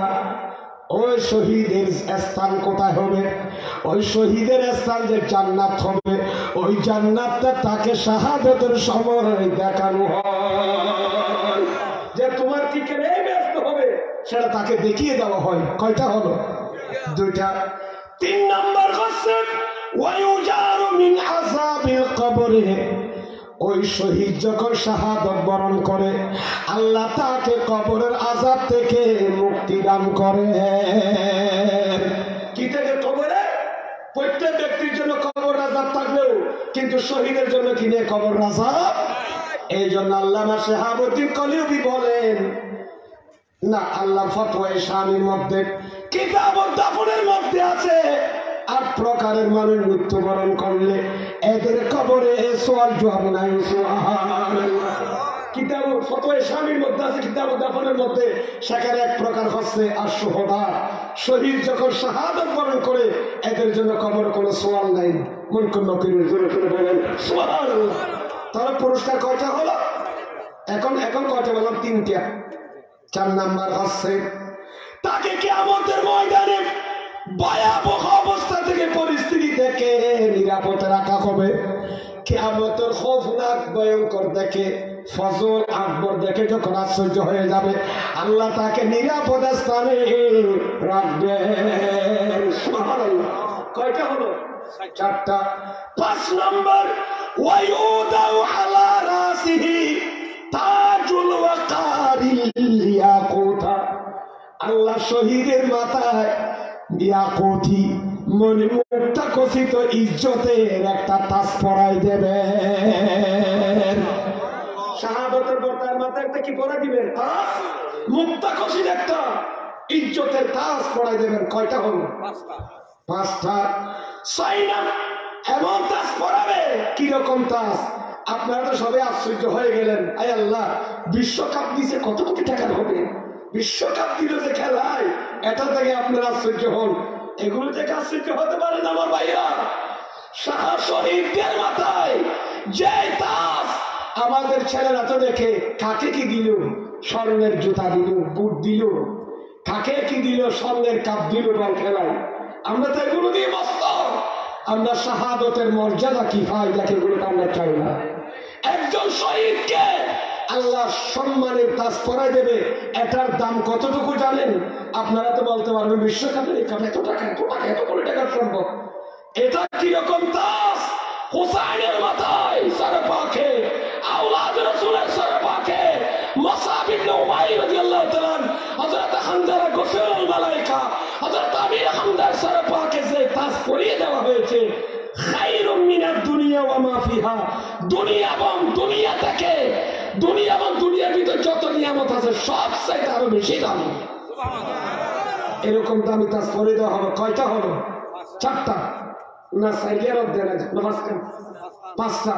ওই শহীদের স্থান কোথায় হবে ওই শহীদের স্থান যে জান্নাত হবে ওই জান্নাতটা তাকে শাহাদাতের সময় দেখানো হয় যে তোমার কি করে ব্যস্ত হবে সেটা তাকে দেখিয়ে দেওয়া হয় কয়টা হলো 2টা তিন নম্বর হচ্ছে ওয়ায়ুজারু মিন আযাবিল কবর, ওই শহীদ যখন শাহাদত বরণ করে আল্লাহ তাকে কবরের আযাব থেকে মুক্তি দান করে। কি থেকে? কবরে। প্রত্যেক ব্যক্তির জন্য কবর আযাব থাকলেও কিন্তু শহীদের জন্য কি নেই কবর আযাব। এই জন্য আল্লামা শিহাবুদ্দিন কলিয়ুবী বলেন না, আল্লাহ ফতোয়া শামির মধ্যে কিতাব দাফনের মধ্যে আছে 8 প্রকারের মানুষ মৃত্যুবরণ করলে এদের কবরে সওয়াল জবাব নাই। সুবহানাল্লাহ। কিতাব ফতোয়া শামির মধ্যে আছে, কিতাব দাফনের মধ্যে সেখানে 1 প্রকার হচ্ছে আশ-শুহাদা, শহীদ যখন শাহাদাত বরণ করে এদের জন্য কবরে কোনো সওয়াল নাই। মুনকার নকিরের জোরে করে বলেন সুবহানাল্লাহ। তাহলে পুরস্কার কয়টা হলো? এখন কয়টা বললাম? 3টা। 4 নাম্বার হচ্ছে তাকে কিয়ামতের ময়দানে ভয়াবহ অবস্থা থেকে, পরিস্থিতি থেকে নিরাপদে রাখা হবে। কিয়ামতের খৌফনাক ভয়ঙ্কর দেখে, ফজল আকবর দেখে যখন আশ্চর্য হয়ে যাবে, আল্লাহ তাকে নিরাপদ স্থানে রাখবেন। সুবহানাল্লাহ। কয়টা হলো? 4টা। 5 নম্বর ওয়ায়ুদাউ আলা রাসিহি তাজুল ওয়াকারিল ইয়াকুতা, আল্লাহ শহীদের মাথায় ইয়াকুতি মণিমুক্তা খচিত ইজ্জতের একটা তাজ পরাই দেবেন। শাহাদাতের পর তার মাথায় একটা কি পরাই দিবেন? তাজ। মুক্তা খচিত একটা ইজ্জতের তাজ পরাই দেবেন। কয়টা হলো? 5টা। 6 নাম্বার এমন তাজ পরাবে। কিরকম তাজ? আপনারা তো সবাই আশ্চর্য হয়ে গেলেন, আয় আল্লাহ বিশ্বকাপ দিছে কত কোটি টাকার হবে, বিশ্বকাপ দিল যে খেলায়, এটা থেকে আপনারা আশ্চর্য হন। এগুলো থেকে আশ্চর্য হতে পারেন আমার ভাইরা। শাহ শহীদদের মাথায় যে তাজ, আমাদের ছেলেরা তো দেখে কাকে কি দিল, স্বর্ণের জুতা দিল, বুট দিল, কাকে কি দিল, স্বর্ণের কাপ দিল বল খেলায়। আমরা তো এগুলো দিয়ে মস্ত। আমরা শাহাদতের মর্যাদা কি পাই দেখে এগুলো আমরা চাই না। একজন শহীদকে আল্লাহ সম্মানের তাজ পরাই দেবে, এটার দাম কতটুকু জানেন? আপনারা তো বলতে পারবেন বিশ্বকাপের এত টাকা, এত টাকা, এত কোটি টাকার সম্ভব। এটা কিরকম তাজ? হুসাইনের মাথায় সরে পাকে, আওলাদ রাসূলের সরে পাকে, মুসআব ইবনে উমাইর রাদিয়াল্লাহু তাআলা, হযরত হামজা গোসল মালায়েকা, হযরত আমির হামজার সরে পাকে যে তাজ পরিয়ে দেওয়া হয়েছে, খায়রুম মিনাদ দুনিয়া ওয়া মা ফিহা, দুনিয়া এবং দুনিয়া থেকে, দুনিয়া এবং দুনিয়ার ভিতর যত নিয়ামত আছে সব চাইতে আরো বেশি দামি। সুবহানাল্লাহ। এরকম দামি তাজ পরিয়ে দেওয়া হবে। কয়টা হলো? 4টা না 4 অধ্যায় না 5টা।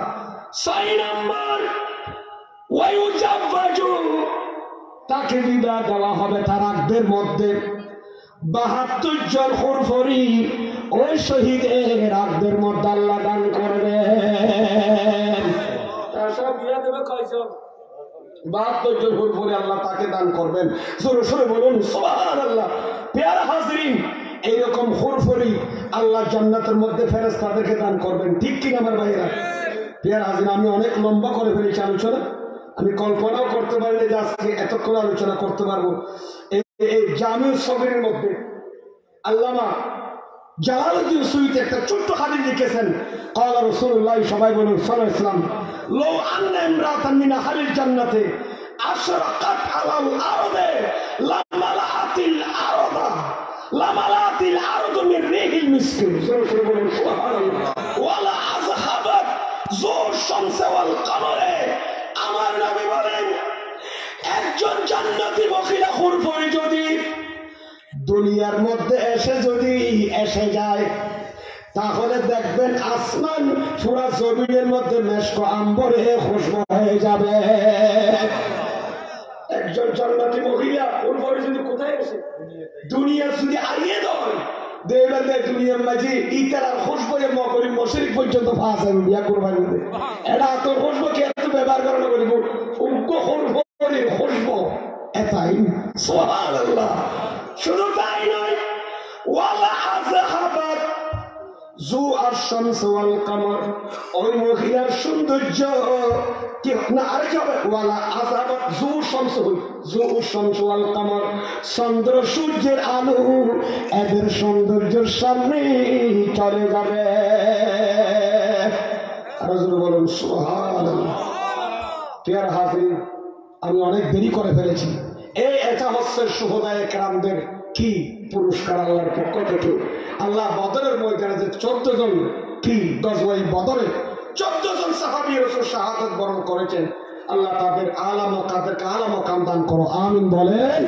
6 নাম্বার ওয়ায়ুজাওয়াজু, তাকে বিবাহ দেওয়া হবে তার আগদের মধ্যে 72 জন হুরফরি, ওই শহীদের আগদের মধ্যে আল্লাহ দান করবেন। তার সব বিয়া দেবে কয়জন? 72 জন হুরফরি আল্লাহ তাকে দান করবেন। জোরে সোরে বলুন সুবহানাল্লাহ। প্যারা হাজরিন, এইরকম হুরফরি আল্লাহ জান্নাতের মধ্যে ফেরেশতাদেরকে দান করবেন। ঠিক কিনা আমার ভাইরা? প্যারা হাজরিন, আমি অনেক লম্বা করে ফেলেছি আলোচনা, আমি কল্পনাও করতে পারিনি যে আজকে এতক্ষণ আলোচনা করতে পারবো। এই জামিউস সগীরের মধ্যে আল্লামা জালালউদ্দিন সুয়ুতী একটা ছোট্ট হাদিস লিখেছেন, ক্বালা রাসূলুল্লাহ, সবাই বলুন সাল্লাল্লাহু আলাইহি ওয়াসাল্লাম, লাউ আন্না ইমরাতান মিন আহলিল জান্নাতি আশরাকাত আলাল আরদে লামালাতিল আরদা, লামালাতিল আরদু মিন রিহিল মিসকি, সূরা বলুন সুবহানাল্লাহ, ওয়ালা আযহাবাত যুর শামসি ওয়াল কামারে। আমার নবী বলেন, একজন জান্নাতি মহিলা হুরফরি যদি দুনিয়ার মধ্যে এসে যায়, তাহলে দেখবেন আসমান পুরা জমিনের মধ্যে মেশক আম্বরে খুশবু হয়ে যাবে। একজন জান্নাতি মহিলা হুরফরি যদি কোথায় এসে দুনিয়া যদি আইয়ে দেয়, দেখবেন দুনিয়ার মাঝে ইতার খুশবু মকরি মশরিক পর্যন্ত ফাঁসা বিয়া করবার মধ্যে এটা তো খুশবু কে এত ব্যবহার করানো করিব উগ্র হুরফরির খুশবু এটাই। সুবহানাল্লাহ। শুধু তাই নয়, ওয়ালা আযহাবাত জু আর শামস ওয়াল কামার, ওই মহিলার সৌন্দর্য কি না আর কি হবে, ওয়ালা আযাবাত জু শামস, জু শামস ওয়াল কামার, চন্দ্র সূর্যের আলো এদের সৌন্দর্যের সামনে চলে যাবে। রাসূল বলেন সুবহানাল্লাহ। প্রিয় হাজিরিন, আমি অনেক দেরি করে ফেলেছি। এটা হচ্ছে শুহাদায়ে কেরামদের কি পুরস্কার আল্লাহর পক্ষ থেকে। আল্লাহ বদরের ময়দানে যে 14 জন কি গজওয়ায়ে বদরে 14 জন সাহাবী রাসূল শাহাদাত বরণ করেছেন, আল্লাহ তাদের আলা মাকাম দান করো, আমিন বলেন।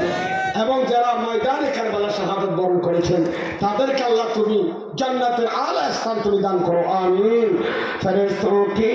এবং যারা ময়দানে কারবালা শাহাদাত বরণ করেছেন তাদেরকে আল্লাহ তুমি জান্নাতের আলা স্থান তুমি দান করো, আমিন। ফেরেশতাকে